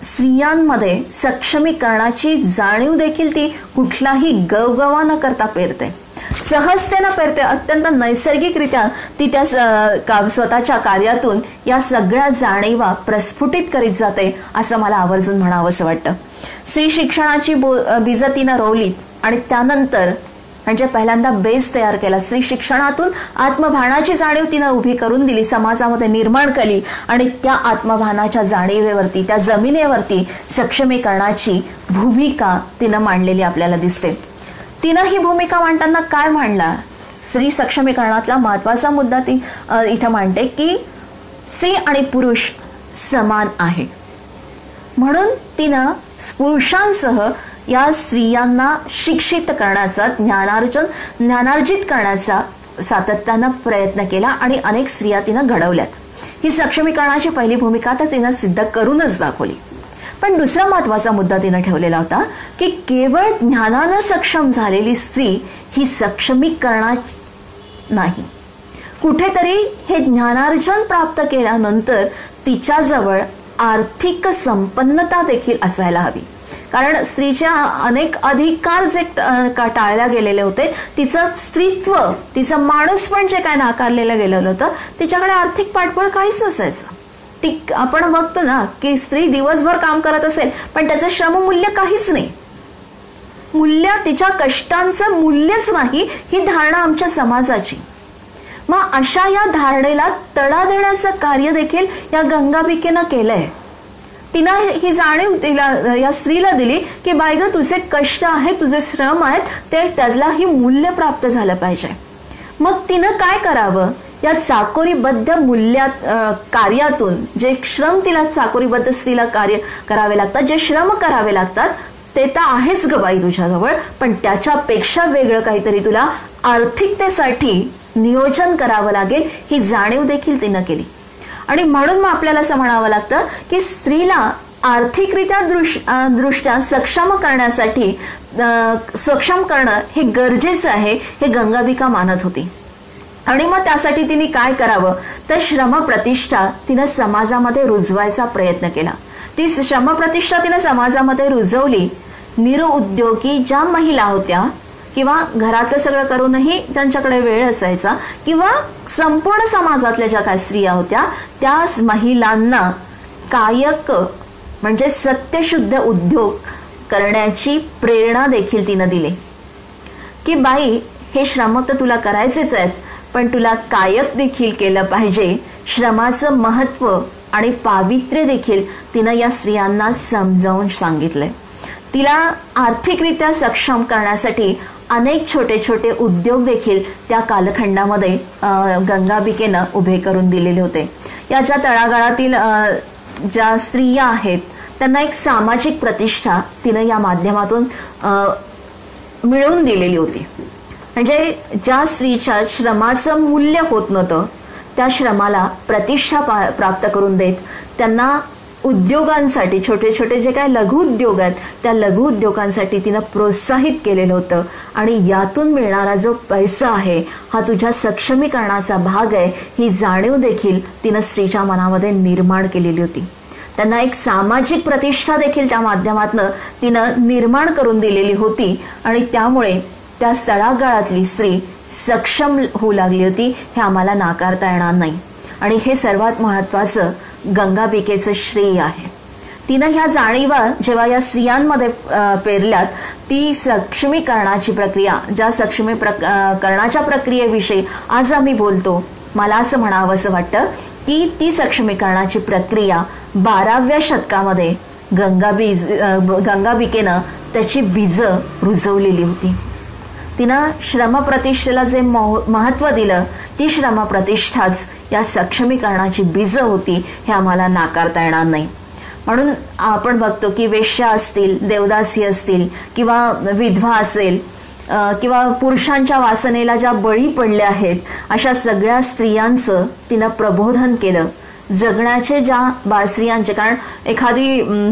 Speaker 1: स्त्रियांमध्ये सक्षमीकरणाची जाणीव देखील ती कुठलाही गवगवा न करता पेरते, सहजतेनं पेरते. अत्यंत नैसर्गिकरित्या ती त्या स्वतःच्या कार्यातून या सगळ्या जाणीवा प्रस्फुटित करीत जाते असं मला आवर्जून म्हणावंसं वाटतं. स्त्री शिक्षणाची बीज तिनं रोवली आणि त्यानंतर म्हणजे पहिल्यांदा बेस तयार केला. स्त्री शिक्षणातून आत्मभानाची जाणीव तिनं उभी करून दिली, समाजामध्ये निर्माण केली आणि त्या आत्मभानाच्या जाणीवेवरती, त्या जमिनीवरती सक्षमीकरणाची भूमिका तिनं मांडलेली आपल्याला दिसते. तिनं ही भूमिका मांडताना काय मांडला? स्त्री सक्षमीकरणातला महत्वाचा मुद्दा ती इथं मांडते की स्त्री आणि पुरुष समान आहे, म्हणून तिनं पुरुषांसह या स्त्रियांना शिक्षित करण्याचा, ज्ञानार्जित करण्याचा सातत्यानं प्रयत्न केला आणि अनेक स्त्रिया तिनं घडवल्यात. ही सक्षमीकरणाची पहिली भूमिका तर तिनं सिद्ध करूनच दाखवली. पण दुसरा महत्वाचा मुद्दा तिनं ठेवलेला होता की केवळ ज्ञानानं सक्षम झालेली स्त्री ही सक्षमीकरणाची नाही, कुठेतरी हे ज्ञानार्जन प्राप्त केल्यानंतर तिच्याजवळ आर्थिक संपन्नता देखील असायला हवी. कारण स्त्रीच्या अनेक अधिकार जे टाळल्या गेलेले होते, तिचं स्त्रीत्व, तिचं माणूस पण जे काय नाकारलेलं गेलेलं होतं, तिच्याकडे आर्थिक पाठबळ काहीच नसायचं. ती आपण बघतो ना की स्त्री दिवसभर काम करत असेल पण त्याचं श्रममूल्य काहीच नाही, मूल्य तिच्या कष्टांचं मूल्यच नाही, ही धारणा आमच्या समाजाची. मग अशा या धारणेला तडा देण्याचं कार्य देखील या गंगाबिकेनं केलंय. तिनं ही जाणीव तिला, या स्त्रीला दिली की बाय ग, तुझे कष्ट आहेत, तुझे श्रम आहेत, ते त्यालाही मूल्य प्राप्त झालं पाहिजे. मग तिनं काय करावं? या चाकोरीबद्ध कार्यातून जे श्रम तिला चाकोरीबद्ध स्त्रीला कार्य करावे लागतात, जे श्रम करावे लागतात ते तर आहेच ग बाई तुझ्याजवळ, पण त्याच्यापेक्षा वेगळं काहीतरी तुला आर्थिकतेसाठी नियोजन करावं लागेल, ही जाणीव देखील तिनं केली. आणि म्हणून मग आपल्याला असं म्हणावं लागतं की स्त्रीला आर्थिकरित्या दृष्ट्या सक्षम करण्यासाठी सक्षम करणं हे गरजेचं आहे हे गंगाबिका मानत होती. आणि मग त्यासाठी तिने काय करावं तर श्रमप्रतिष्ठा तिनं समाजामध्ये रुजवायचा प्रयत्न केला. ती श्रमप्रतिष्ठा तिनं समाजामध्ये रुजवली. निरुद्योगी ज्या महिला होत्या किंवा घरातलं सगळं करूनही ज्यांच्याकडे वेळ असायचा किंवा संपूर्ण समाजातल्या ज्या काही स्त्रिया होत्या त्या महिलांना कायक म्हणजे सत्यशुद्ध उद्योग करण्याची प्रेरणा देखील तिनं दिली की बाई हे श्रम तर तुला करायचेच आहेत पण तुला कायक देखील केलं पाहिजे. श्रमाचं महत्व आणि पावित्र्य देखील तिनं या स्त्रियांना समजावून सांगितलंय. तिला आर्थिकरित्या सक्षम करण्यासाठी अनेक छोटे छोटे उद्योग देखील त्या कालखंडामध्ये गंगाबिकेनं उभे करून दिलेले होते. या ज्या तळागाळातील ज्या स्त्रिया आहेत त्यांना एक सामाजिक प्रतिष्ठा तिनं या माध्यमातून मिळवून दिलेली होती. म्हणजे ज्या स्त्रीच्या श्रमाचं मूल्य होत नव्हतं त्या श्रमाला प्रतिष्ठा प्राप्त करून देत त्यांना उद्योगांसाठी छोटे छोटे जे काय लघु उद्योग आहेत त्या लघु उद्योगांसाठी तिनं प्रोत्साहित केलेलं होतं. आणि यातून मिळणारा जो पैसा आहे हा तुझ्या सक्षमीकरणाचा भाग आहे ही जाणीव देखील तिनं स्त्रीच्या मनामध्ये निर्माण केलेली होती. त्यांना एक सामाजिक प्रतिष्ठा देखील त्या माध्यमातून तिनं निर्माण करून दिलेली होती. आणि त्यामुळे त्या तळागाळातली स्त्री सक्षम होऊ लागली होती हे आम्हाला नाकारता येणार नाही. आणि हे सर्वात महत्त्वाचं गंगाबिकेचं श्रेय आहे. तिनं ह्या जाणीवा जेव्हा या स्त्रियांमध्ये पेरल्यात ती सक्षमीकरणाची प्रक्रिया ज्या सक्षमीकरणाच्या प्रक्रियेविषयी आज आम्ही बोलतो मला असं म्हणावं असं वाटतं की ती सक्षमीकरणाची प्रक्रिया 12व्या शतकामध्ये गंगाबिकेनं त्याची बीजं रुजवलेली होती. तिनं श्रमप्रतिष्ठेला जे महत्त्व दिलं ती श्रमप्रतिष्ठाच या सक्षमीकरणाची बीजं होती हे आम्हाला नाकारता येणार नाही. म्हणून आपण बघतो की वेश्या असतील देवदासी असतील किंवा विधवा असेल किंवा पुरुषांच्या वासनेला ज्या बळी पडल्या आहेत अशा सगळ्या स्त्रियांचं तिनं प्रबोधन केलं. जगण्याचे ज्या स्त्रियांचे कारण एखादी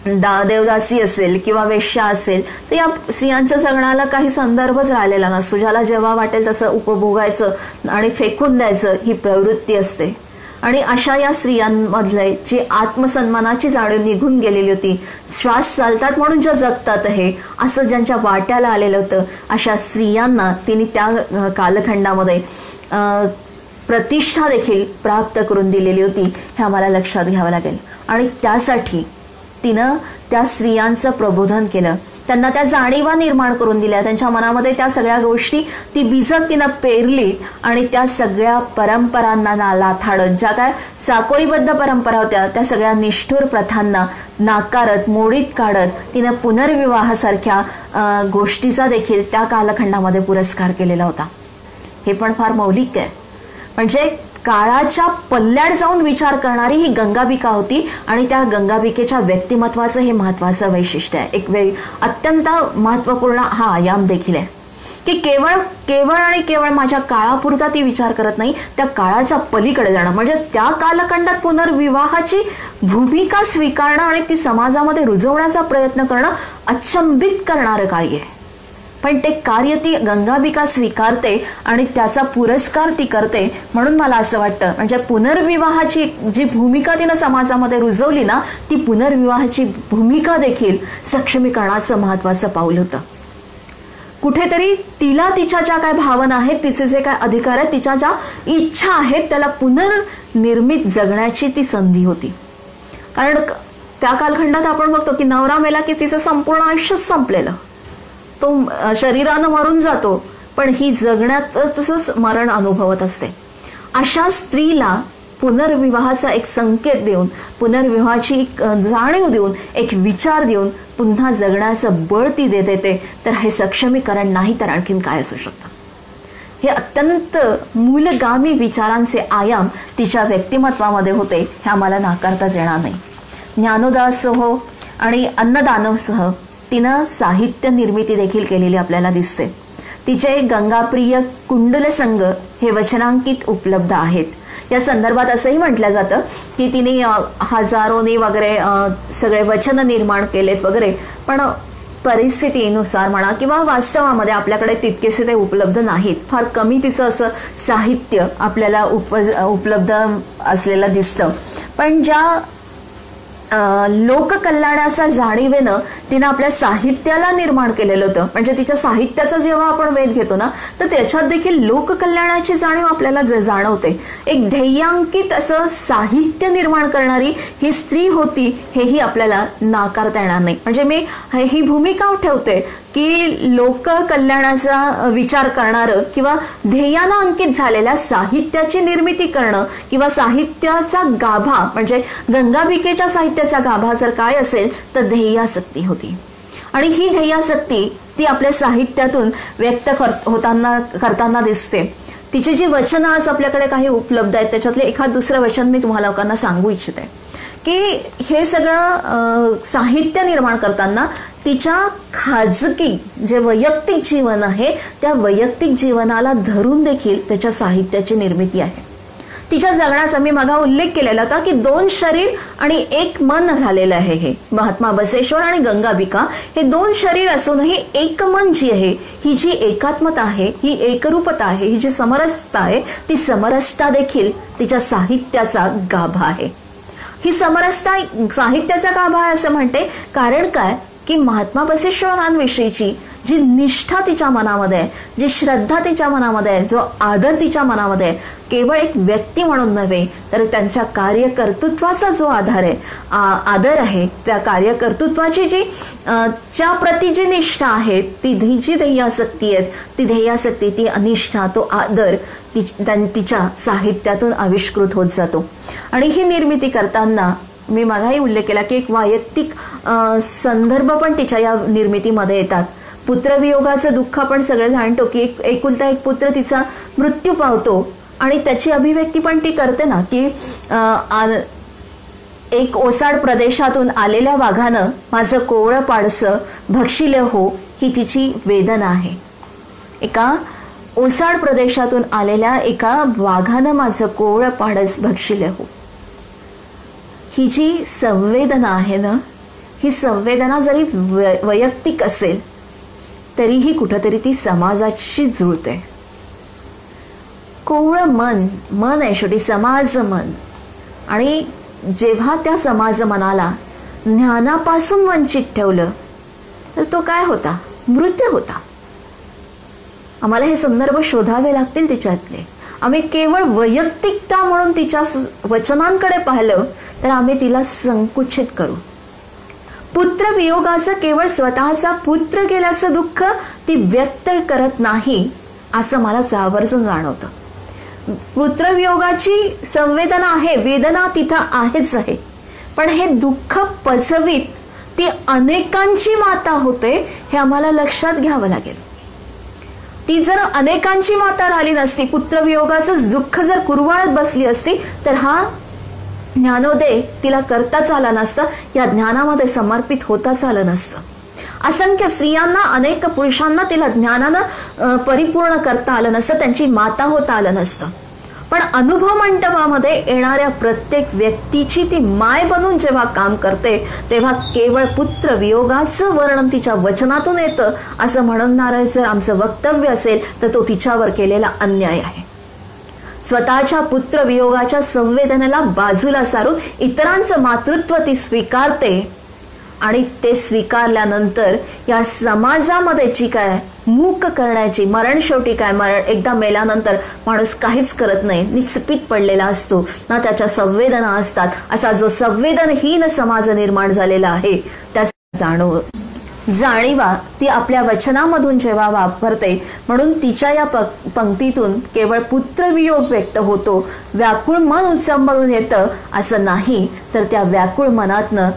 Speaker 1: देवदासी असेल किंवा वेश्या असेल तर या स्त्रियांच्या जगण्याला काही संदर्भच राहिलेला नसतो. ज्याला जेव्हा वाटेल तसं उपभोगायचं आणि फेकून द्यायचं ही प्रवृत्ती असते. आणि अशा या स्त्रियांमधले जी आत्मसन्मानाची जाणीव निघून गेलेली होती श्वास चालतात म्हणून ज्या जगतात आहे असं ज्यांच्या वाट्याला आलेलं होतं अशा स्त्रियांना तिने त्या कालखंडामध्ये प्रतिष्ठा देखील प्राप्त करून दिलेली होती हे आम्हाला लक्षात घ्यावं लागेल. आणि त्यासाठी तिनं त्या स्त्रियांचं प्रबोधन केलं. त्यांना त्या जाणीवा निर्माण करून दिल्या. त्यांच्या मनामध्ये त्या सगळ्या गोष्टी ती बीजं तिनं पेरली आणि त्या सगळ्या परंपरांना लाथाडत ज्या काय चाकोळीबद्ध परंपरा होत्या त्या निष्ठुर प्रथांना नाकारत मोडीत काढत तिनं पुनर्विवाहासारख्या गोष्टीचा देखील त्या कालखंडामध्ये पुरस्कार केलेला होता. हे पण फार मौलिक आहे. म्हणजे काळाच्या पल्ल्यात जाऊन विचार करणारी ही गंगाबिका होती. आणि त्या गंगाबिकेच्या व्यक्तिमत्वाचं हे महत्त्वाचं वैशिष्ट्य आहे. एक अत्यंत महत्त्वपूर्ण हा आयाम देखील आहे की केवळ आणि केवळ माझ्या काळापुरता ती विचार करत नाही त्या काळाच्या पलीकडे जाणं म्हणजे त्या कालखंडात पुनर्विवाहाची भूमिका स्वीकारणं आणि ती समाजामध्ये रुजवण्याचा प्रयत्न करणं अचंबित करणारं कार्य आहे. पण ते कार्य ती गंगाबिका स्वीकारते आणि त्याचा पुरस्कार ती करते. म्हणून मला असं वाटतं म्हणजे पुनर्विवाहाची जी भूमिका तिनं समाजामध्ये रुजवली ना ती पुनर्विवाहाची भूमिका देखील सक्षमीकरणाचं महत्त्वाचं पाऊल होतं. कुठेतरी तिला तिच्या ज्या काय भावना आहेत तिचे जे काय अधिकार आहेत तिच्या ज्या इच्छा आहेत त्याला पुनर्निर्मित जगण्याची ती संधी होती. कारण त्या कालखंडात आपण बघतो की नवरा मेला की तिचं संपूर्ण आयुष्यच संपलेलं. तो शरीरानं मरून जातो पण ही जगण्यात तसंच मरण अनुभवत असते. अशा स्त्रीला पुनर्विवाहाचा एक संकेत देऊन पुनर्विवाहाची एक जाणीव देऊन एक विचार देऊन पुन्हा जगण्याचं बळ ती देते. तर हे सक्षमीकरण नाही तर आणखीन काय असू शकतं. हे अत्यंत मूलगामी विचारांचे आयाम तिच्या व्यक्तिमत्वामध्ये होते हे आम्हाला नाकारताच येणार नाही. ज्ञानोदयासह आणि अन्नदानसह तिनं साहित्य निर्मिती देखील केलेली आपल्याला दिसते. तिचे गंगाप्रिय कुंडल संघ हे वचनांकित उपलब्ध आहेत. या संदर्भात असंही म्हटलं जातं की तिने हजारोनी वगैरे सगळे वचन निर्माण केलेत वगैरे, पण परिस्थितीनुसार म्हणा किंवा वास्तवामध्ये आपल्याकडे तितकेसे ते उपलब्ध नाहीत. फार कमी तिचं असं साहित्य आपल्याला उपलब्ध असलेलं दिसतं. पण ज्या लोककल्याणाच्या जाणीवेनं तिनं आपल्या साहित्याला निर्माण केलेलं होतं, म्हणजे तिच्या साहित्याचा जेव्हा आपण वेध घेतो ना, तर त्याच्यात देखील लोककल्याणाची जाणीव आपल्याला जाणवते. एक ध्येयांकित असं साहित्य निर्माण करणारी ही स्त्री होती, हेही आपल्याला नाकारता येणार नाही. म्हणजे मी ही भूमिका ठेवते की लोककल्याणाचा विचार करणारं किंवा ध्येयानं अंकित झालेल्या साहित्याची निर्मिती करणं किंवा साहित्याचा गाभा, म्हणजे गंगाबिकेच्या साहित्याचा गाभा जर काय असेल तर ध्येयासक्ती होती. आणि ही ध्येयासक्ती ती आपल्या साहित्यातून व्यक्त करताना दिसते. तिची जी वचनं आज आपल्याकडे काही उपलब्ध आहेत त्याच्यातले एखाद दुसरं वचन मी तुम्हाला लोकांना सांगू इच्छिते की हे सगळं साहित्य निर्माण करताना तिच्या खाजगी जे वैयक्तिक जीवन आहे त्या वैयक्तिक जीवनाला धरून देखील त्याच्या साहित्याची निर्मिती आहे. तिच्या जगण्याचा मी मागा उल्लेख केलेला होता की 2 शरीर आणि 1 मन झालेलं आहे. हे महात्मा बसवेश्वर आणि गंगाबिका हे 2 शरीर असूनही एक मन जी आहे, ही जी एकात्मता आहे, ही एकरूपता आहे, ही जी समरसता आहे, ती समरसता देखील तिच्या साहित्याचा गाभा आहे. ही समरसता साहित्याचा गाभा आहे असं म्हणते कारण काय की महात्मा बसवेश्वरांविषयीची जी निष्ठा तिच्या मनामध्ये आहे, जी श्रद्धा तिच्या मनामध्ये आहे, जो आदर तिच्या मनामध्ये आहे, केवळ एक व्यक्ती म्हणून नव्हे तर त्यांच्या कार्यकर्तृत्वाचा जो आदर आहे, त्या कार्यकर्तृत्वाची जी च्या प्रती जी निष्ठा आहे, ती जी ध्येयासक्ती आहे, ती ध्येयासक्ती, ती अनिष्ठा, तो आदर तिच्या साहित्यातून आविष्कृत होत जातो. आणि ही निर्मिती करताना मी मागाही उल्लेख केला की एक वैयक्तिक संदर्भ पण तिच्या या निर्मितीमध्ये येतात. पुत्रवियोगाचं दुःख आपण सगळे जाणतो की एकुलता एक पुत्र तिचा मृत्यू पावतो आणि त्याची अभिव्यक्ती पण ती करते ना की एक ओसाड प्रदेशातून आलेल्या वाघानं माझं कोवळं पाडसं भक्षिले हो, ही तिची वेदना आहे. एका ओसाड प्रदेशातून आलेल्या एका वाघानं माझं कोवळं पाडस भक्षिले हो, ही जी संवेदना आहे ना, ही संवेदना जरी वैयक्तिक असेल तरीही कुठंतरी ती समाजाशी जुळते. कोवळं मन आहे शेवटी, समाज मन. आणि जेव्हा त्या समाज मनाला ज्ञानापासून वंचित ठेवलं तर तो काय होता? मृत्यू होता. आम्हाला हे संदर्भ शोधावे लागतील तिच्यातले. आम्ही केवळ वैयक्तिकता म्हणून तिच्या वचनांकडे पाहिलं तर आम्ही तिला संकुचित करू. पुत्र वियोगाचं केवळ स्वतःचा पुत्र गेल्याचं दुःख ती व्यक्त करत नाही असं मला आवर्जून जाणवतं. पुत्रवियोगाची संवेदना आहे, वेदना तिथं आहेच आहे, पण हे दुःख पचवीत ती अनेकांची माता होते हे आम्हाला लक्षात घ्यावं लागेल. ती जर अनेकांची माता राहिली नसती, पुत्रवियोगाचं दुःख जर कुरवाळत बसली असती तर हा ज्ञानोदय तिला करताच आला नसतं, या ज्ञानामध्ये समर्पित होताच आलं नसतं. असंख्य स्त्रियांना, अनेक पुरुषांना तिला ज्ञानानं परिपूर्ण करता आलं नसतं, त्यांची माता होता आलं नसतं. पण अनुभव मंडपामध्ये येणाऱ्या प्रत्येक व्यक्तीची ती माय बनून जेव्हा काम करते तेव्हा केवळ पुत्र वियोगाचं वर्णन तिच्या वचनातून येतं असं म्हणणारं जर आमचं वक्तव्य असेल तर तो तिच्यावर केलेला अन्याय आहे. स्वतःच्या पुत्र वियोगाच्या संवेदनेला बाजूला सारून इतरांचं मातृत्व ती स्वीकारते आणि ते स्वीकारल्यानंतर या समाजामध्ये जी काय मूक करण्याची, मरण शेवटी काय, मरण एकदा मेल्यानंतर माणूस काहीच करत नाही, निस्पीत पडलेला असतो ना, त्याच्या संवेदना असतात. असा जो संवेदनहीन समाज निर्माण झालेला आहे त्या जाणीवा ती आपल्या वचनामधून जेव्हा वापरते, म्हणून तिच्या या पंक्तीतून केवळ पुत्रवियोग व्यक्त होतो, व्याकुळ मन उचंबळून येतं असं नाही, तर त्या व्याकुळ मनातनं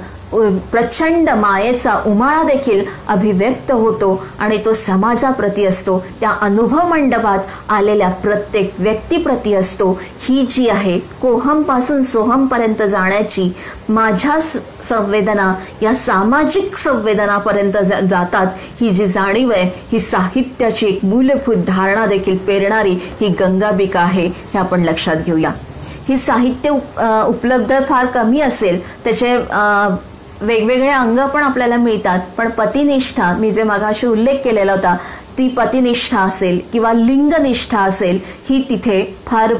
Speaker 1: प्रचंड मायेचा उमाळा देखील अभिव्यक्त होतो आणि तो समाजाप्रती असतो, त्या अनुभव मंडपात आलेल्या प्रत्येक व्यक्तीप्रती असतो. ही जी आहे कोहमपासून सोहमपर्यंत जाण्याची माझ्या संवेदना या सामाजिक संवेदनापर्यंत जातात, ही जी जाणीव आहे ही साहित्याची एक मूलभूत धारणा देखील पेरणारी ही गंगाबिका आहे, हे आपण लक्षात घेऊया. ही साहित्य उपलब्ध फार कमी असेल, त्याचे वेगवेगळे अंग पण आपल्याला मिळतात, पण पतिनिष्ठा मी जे मगाशी उल्लेख केलेला होता ती पतिनिष्ठा असेल किंवा लिंगनिष्ठा असेल ही तिथे फार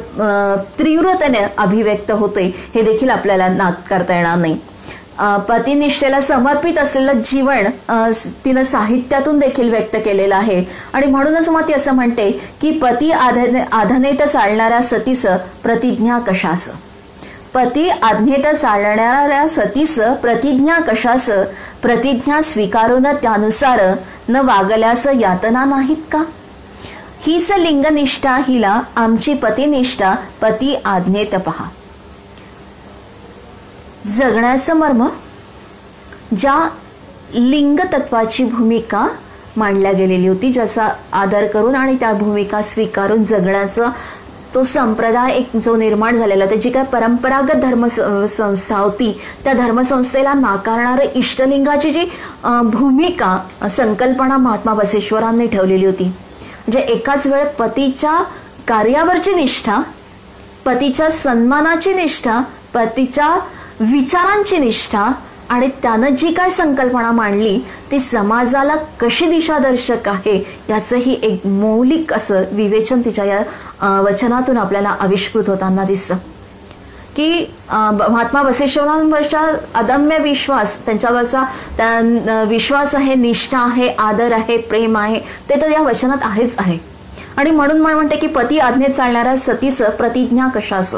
Speaker 1: तीव्रतेने अभिव्यक्त होते, हे देखील आपल्याला नाकारता येणार नाही. पतिनिष्ठेला समर्पित असलेलं जीवन तिनं साहित्यातून देखील व्यक्त केलेलं आहे. आणि म्हणूनच मग ती असं म्हणते की पती आधनेत चालणाऱ्या सतीस प्रतिज्ञा कशास. पती आज्ञेत चालणाऱ्या सतीस प्रतिज्ञा कशास. प्रतिज्ञा स्वीकारून त्यानुसार न वागल्यास यातना नाहीत का. हीच लिंगनिष्ठा, हिला आमची पतिनिष्ठा, पती आज्ञेत पहा. जगण्याचं मर्म, ज्या लिंग तत्वाची भूमिका मांडल्या गेलेली होती, ज्याचा आदर करून आणि त्या भूमिका स्वीकारून जगण्याचं तो संप्रदाय एक जो निर्माण झालेला होता, जी काय परंपरागत धर्मसंस्था होती, त्या धर्मसंस्थेला नाकारणारे इष्टलिंगाची जी भूमिका संकल्पना महात्मा बसवेश्वरांनी ठेवलेली होती. म्हणजे एकाच वेळ पतीच्या कार्यावरची निष्ठा, पतीच्या सन्मानाची निष्ठा, पतीच्या विचारांची निष्ठा आणि त्यानं जी काय संकल्पना मांडली ती समाजाला कशी दिशादर्शक आहे याचंही एक मौलिक असं विवेचन तिच्या या वचनातून आपल्याला आविष्कृत होताना दिसतं. की महात्मा बसवेश्वरांवरचा अदम्य विश्वास, त्यांच्यावरचा विश्वास आहे, निष्ठा आहे, आदर आहे, प्रेम आहे, ते तर या वचनात आहेच आहे. आणि म्हणून म्हणते की पती आज्ञेत चालणाऱ्या सतीस प्रतिज्ञा कशास.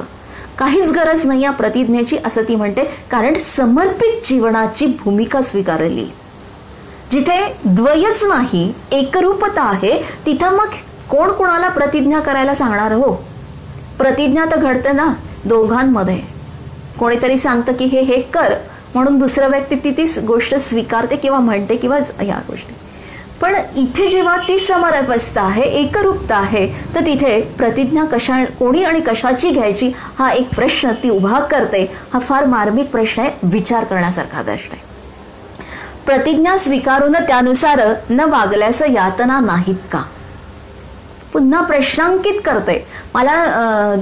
Speaker 1: काहीच गरज नाही या प्रतिज्ञेची असं ती म्हणते, कारण समर्पित जीवनाची भूमिका स्वीकारली. जिथे द्वयच नाही, एकरूपता आहे, तिथं मग कोण कोणाला प्रतिज्ञा करायला सांगणार. हो, प्रतिज्ञा तर घडते ना दोघांमध्ये. कोणीतरी सांगतं की हे कर म्हणून दुसऱ्या व्यक्ती ती गोष्ट स्वीकारते किंवा म्हणते किंवा या गोष्टी. पण इथे जेव्हा ती समरसता आहे, एकरूपता आहे, तर तिथे प्रतिज्ञा कोणी आणि कशाची घ्यायची हा एक प्रश्न ती उभा करते. हा फार मार्मिक प्रश्न आहे, विचार करण्यासारखा प्रश्न आहे. प्रतिज्ञा स्वीकारून त्यानुसार न वागल्यास यातना नाहीत का. पुन्हा प्रश्नांकित करते. मला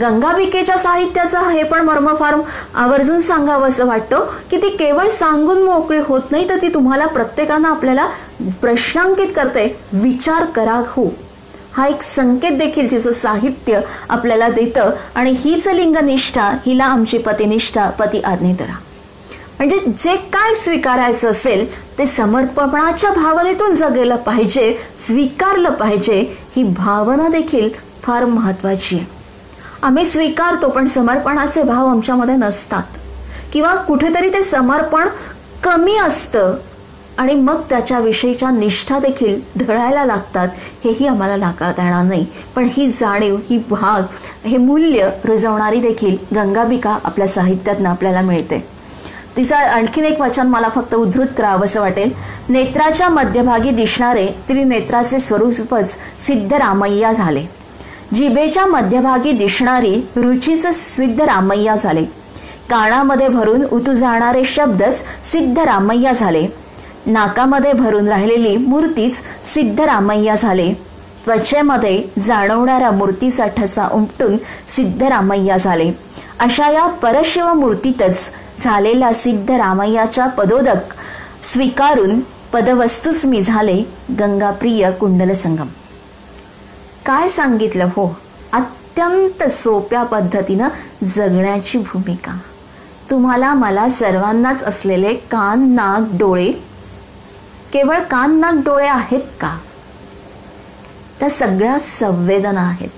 Speaker 1: गंगाबिकेच्या साहित्याचं हे पण मर्म फार आवर्जून सांगावं असं वाटतं की ती केवळ सांगून मोकळी होत नाही, तर ती तुम्हाला प्रत्येकानं आपल्याला प्रश्नांकित करते. विचार करा हो, हा एक संकेत देखील तिचं साहित्य आपल्याला देतं. आणि हीच लिंगनिष्ठा, हिला आमची पतिनिष्ठा, पती आज्ञेत राहा. म्हणजे जे काय स्वीकारायचं असेल ते समर्पणाच्या भावनेतून जगलं पाहिजे, स्वीकारलं पाहिजे. ही भावना देखील फार महत्वाची आहे. आम्ही स्वीकारतो पण समर्पणाचे भाव आमच्यामध्ये नसतात किंवा कुठेतरी ते समर्पण कमी असतं आणि मग त्याच्याविषयीच्या निष्ठा देखील ढळायला लागतात. हेही आम्हाला नाकारता येणार नाही. पण ही जाणीव, ही भाग, हे मूल्य रुजवणारी देखील गंगाबिका आपल्या साहित्यातनं आपल्याला मिळते. तिचं आणखीन एक वचन मला फक्त उद्धृत करावं असं वाटेल. नेत्राच्या मध्यभागी दिसणारे त्रिनेत्राचे स्वरूपच सिद्धरामय्या झाले. जिभेच्या मध्यभागी दिसणारी रुचीच सिद्धरामय्या झाले. कानामध्ये भरून उतू जाणारे शब्दच सिद्धरामय्या झाले. नाकामध्ये भरून राहिलेली मूर्तीच सिद्धरामय्या झाले. त्वचेमध्ये जाणवणाऱ्या मूर्तीचा ठसा उमटून सिद्धरामय्या झाले. अशा या परशिव मूर्तीतच झालेल्या सिद्धरामय्याच्या पदोदक स्वीकारून पदवस्तूच मी झाले गंगाप्रिय कुंडल संगम. काय सांगितलं हो, अत्यंत सोप्या पद्धतीनं जगण्याची भूमिका. तुम्हाला मला सर्वांनाच असलेले कान, नाक, डोळे, केवळ कान, नाक, डोळे आहेत का. त्या सगळ्या संवेदना आहेत.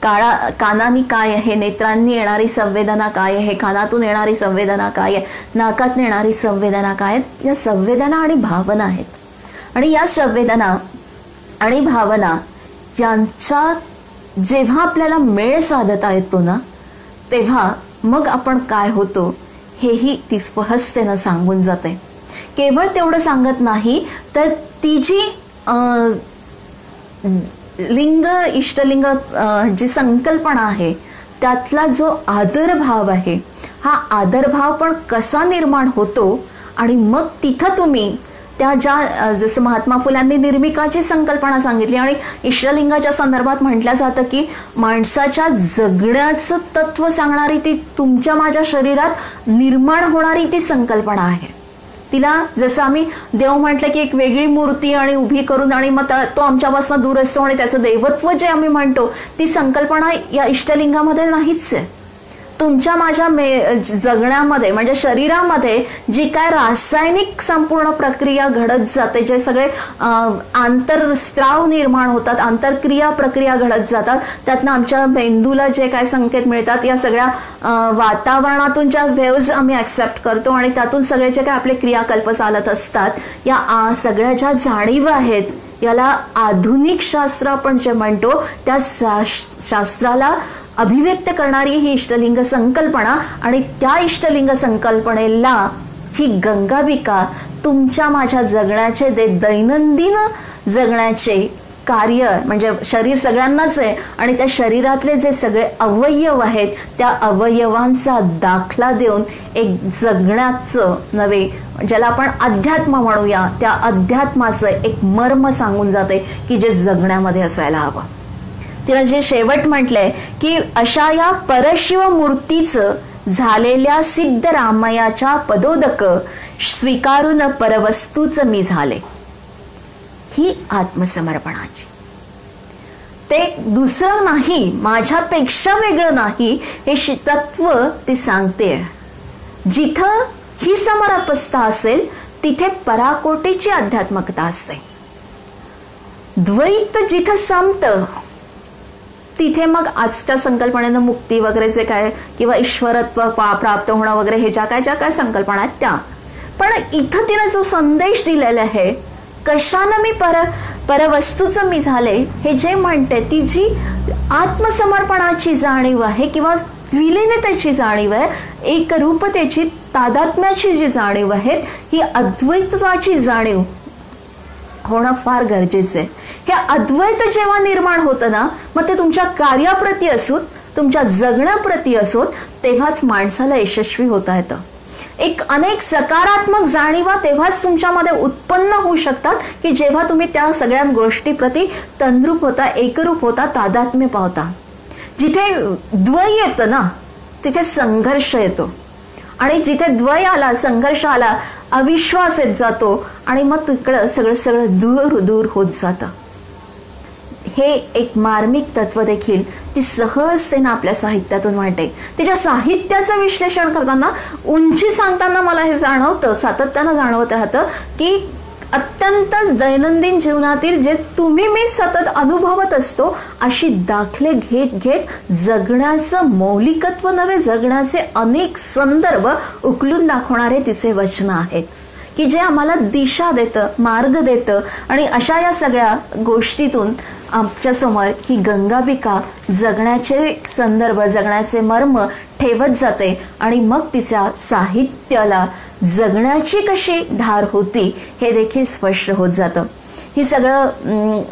Speaker 1: कानानी काय आहे, नेत्रांनी येणारी संवेदना काय आहे, कानातून येणारी संवेदना काय आहे, नाकातून येणारी संवेदना काय आहेत. या संवेदना आणि भावना आहेत. आणि या संवेदना आणि भावना यांचा जेव्हा आपल्याला मेळ साधता येतो ना, तेव्हा मग आपण काय होतो हेही ती स्पष्टतेनं सांगून जाते. केवळ तेवढं सांगत नाही तर ती जी लिंग, इष्टलिंग जी संकल्पना आहे त्यातला जो आदरभाव आहे, हा आदरभाव पण कसा निर्माण होतो आणि मग तिथं तुम्ही त्या ज्या जसं महात्मा फुल्यांनी निर्मिकाची संकल्पना सांगितली आणि इष्टलिंगाच्या संदर्भात म्हटलं जातं की माणसाच्या जगण्याचं तत्व सांगणारी ती तुमच्या माझ्या शरीरात निर्माण होणारी ती संकल्पना आहे. तिला जसं आम्ही देव म्हटलं की एक वेगळी मूर्ती आणि उभी करून आणि मग तो आमच्यापासून दूर असतो आणि त्याचं दैवत्व जे आम्ही म्हणतो ती संकल्पना या इष्टलिंगामध्ये नाहीच आहे. तुमच्या माझ्या जगण्यामध्ये म्हणजे शरीरामध्ये जी काय रासायनिक संपूर्ण प्रक्रिया घडत जाते, जे सगळे आंतरस्त्राव निर्माण होतात, आंतरक्रिया प्रक्रिया घडत जातात, त्यातनं आमच्या मेंदूला जे काय संकेत मिळतात, या सगळ्या वातावरणातून ज्या वेव्ज आम्ही ऍक्सेप्ट करतो आणि त्यातून सगळे जे काय आपले क्रियाकल्प चालत असतात, या सगळ्या ज्या जाणीव आहेत, याला आधुनिक शास्त्र आपण जे म्हणतो त्या शास्त्राला अभिव्यक्त करणारी ही इष्टलिंग संकल्पना आणि त्या इष्टलिंग संकल्पनेला ही गंगाबिका तुमच्या माझ्या जगण्याचे दैनंदिन जगण्याचे कार्य म्हणजे शरीर सगळ्यांनाच आहे आणि त्या शरीरातले जे सगळे अवयव आहेत त्या अवयवांचा दाखला देऊन एक जगण्याचं नव्हे ज्याला आपण अध्यात्म म्हणूया त्या अध्यात्माचं एक मर्म सांगून जाते की जे जगण्यामध्ये असायला हवं. तिला जे शेवट म्हटलंय की अशा या परशिव मूर्तीचं झालेल्या सिद्धरामयाच्या पदोदक स्वीकारून परवस्तूच मी झाले. ही आत्मसमर्पणाची ते दुसरं नाही, माझ्यापेक्षा वेगळं नाही हे तत्व ते सांगते. जिथं ही समरपस्था असेल तिथे पराकोटीची आध्यात्मिकता असते. द्वैत जिथं संपतं तिथे मग आजच्या संकल्पनेनं मुक्ती वगैरे जे काय किंवा ईश्वरत्व प्राप्त होणं वगैरे हे ज्या काय संकल्पना आहेत त्या. पण इथं तिने जो संदेश दिलेला आहे कशानं मी परवस्तूचं मी झाले हे जे म्हणते ती जी आत्मसमर्पणाची जाणीव आहे किंवा विलीनतेची जाणीव आहे, एकरूपतेची तादात्म्याची जी जाणीव आहे, ही अद्वैतत्वाची जाणीव होणं फार गरजेचं आहे. हे अद्वैत जेव्हा निर्माण होतं ना मग ते तुमच्या कार्याप्रती असोत तुमच्या जगण्याप्रती असोत तेव्हाच माणसाला यशस्वी होता येतं. एक अनेक सकारात्मक जाणीवा तेव्हाच तुमच्यामध्ये उत्पन्न होऊ शकतात की जेव्हा तुम्ही त्या सगळ्या गोष्टीप्रती तंद्रूप होता, एकरूप होता, तादात्म्य पावता. जिथे द्वय येतं ना तिथे संघर्ष येतो आणि जिथे द्वय आला, संघर्ष आला, अविश्वास येत जातो आणि मग तिकडं सगळं दूर दूर होत जातं. हे एक मार्मिक तत्व देखील ती सहजतेनं आपल्या साहित्यातून वाटते. तिच्या साहित्याचं विश्लेषण करताना उंची सांगताना मला हे जाणवतं, सातत्यानं जाणवत राहतं की अत्यंत दैनंदिन जीवनातील जे तुम्ही मी सतत अनुभवत असतो अशी दाखले घेत घेत जगण्याचं मौलिकत्व नव्हे जगण्याचे अनेक संदर्भ उकलून दाखवणारे तिचे वचन आहेत की जे आम्हाला दिशा देतं, मार्ग देतं. आणि अशा या सगळ्या गोष्टीतून आमच्या समोर ही गंगाबिका जगण्याचे संदर्भ, जगण्याचे मर्म ठेवत जाते आणि मग तिच्या साहित्याला जगण्याची कशी धार होती हे देखील स्पष्ट होत जातं. ही सगळं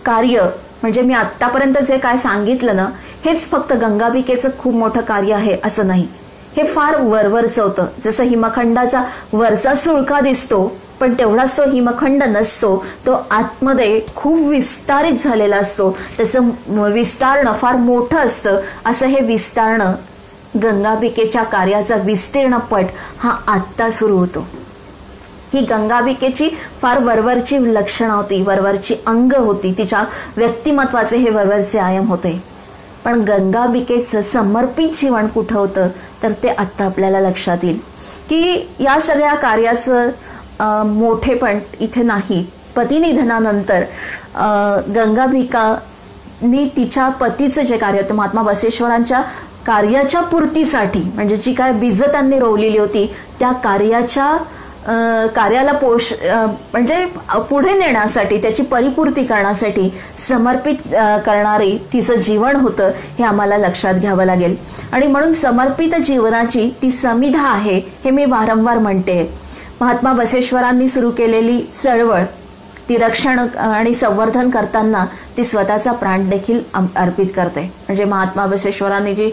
Speaker 1: कार्य म्हणजे मी आत्तापर्यंत जे काय सांगितलं ना हेच फक्त गंगाबिकेचं खूप मोठं कार्य आहे असं नाही. हे फार वरवरचं होतं. जसं हिमखंडाचा वरचा सुळका दिसतो पण तेवढाच तो हिमखंड नसतो, तो आतमध्ये खूप विस्तारित झालेला असतो, त्याचं विस्तारणं फार मोठं असतं. असं हे विस्तारणं गंगाबिकेच्या कार्याचा विस्तीर्ण पट हा आत्ता सुरू होतो. ही गंगाबिकेची फार वरवरची लक्षणं होती, वरवरची अंग होती, तिच्या व्यक्तिमत्वाचे हे वरवरचे आयाम होते. पण गंगाबिकेचं समर्पित जीवन कुठं होतं तर ते आत्ता आपल्याला लक्षात येईल की या सगळ्या कार्याचं मोठेपण इथे नाही. पतिनिधनानंतर गंगाबिकांनी तिच्या पतीचं जे कार्य होतं महात्मा बसवेश्वरांच्या कार्याच्या पूर्तीसाठी म्हणजे जी काय बीज त्यांनी रोवलेली होती त्या कार्याला म्हणजे पुढे नेण्यासाठी त्याची परिपूर्ती करण्यासाठी समर्पित करणारी तिचं जीवन होतं हे आम्हाला लक्षात घ्यावं लागेल. आणि म्हणून समर्पित जीवनाची ती समिधा आहे हे मी वारंवार म्हणते. महात्मा बसवेश्वरांनी सुरू केलेली चळवळ ती रक्षण आणि संवर्धन करताना ती स्वतःचा प्राण देखील अर्पित करते. म्हणजे महात्मा बसवेश्वरांनी जी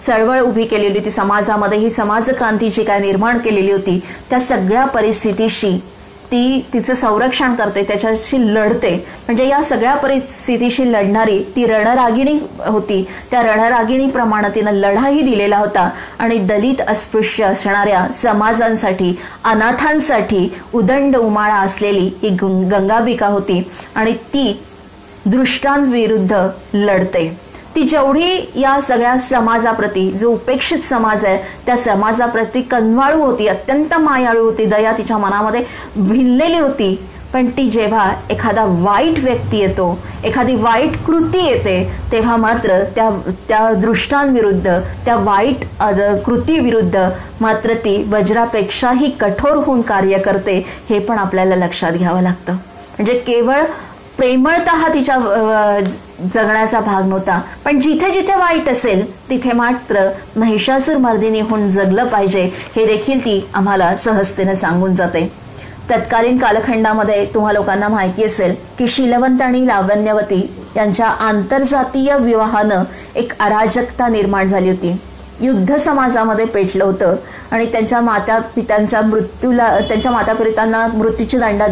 Speaker 1: चळवळ उभी केलेली होती समाजामध्ये, ही समाज क्रांती जी काय निर्माण केलेली होती त्या सगळ्या परिस्थितीशी ती तिचं संरक्षण करते, त्याच्याशी लढते. म्हणजे या सगळ्या परिस्थितीशी लढणारी ती रणरागिणी होती. त्या रणरागिणीप्रमाणे तिनं लढाही दिलेला होता आणि दलित अस्पृश्य असणाऱ्या समाजांसाठी, अनाथांसाठी उदंड उमाळा असलेली ही गंगाबिका होती आणि ती दृष्टांविरुद्ध लढते. ती जेवढी या सगळ्या समाजाप्रती, जो उपेक्षित समाज आहे त्या समाजाप्रती कनवाळू होती, अत्यंत मायाळू होती, दया तिच्या मनामध्ये भिनलेली होती. पण ती जेव्हा एखादा वाईट व्यक्ती येतो, एखादी वाईट कृती येते, तेव्हा मात्र त्या दृष्टांविरुद्ध, त्या वाईट कृतीविरुद्ध मात्र ती वज्रापेक्षाही कठोर होऊन कार्य करते. हे पण आपल्याला लक्षात घ्यावं लागतं. म्हणजे केवळ प्रेमळता हा तिच्या जगण्याचा भाग नव्हता, पण जिथे जिथे वाईट असेल तिथे मात्र महिषासूर मर्दिनी होऊन जगलं पाहिजे हे देखील ती आम्हाला सहजतेने सांगून जाते. तत्कालीन कालखंडामध्ये तुम्हा लोकांना माहिती असेल की शीलवंत आणि लावण्यवती यांच्या आंतरजातीय विवाहानं एक अराजकता निर्माण झाली होती. युद्ध समाजामध्ये पेटलं होतं आणि त्यांच्या मातापित्यांचा त्यांच्या मातापित्यांना मृत्यूची दंड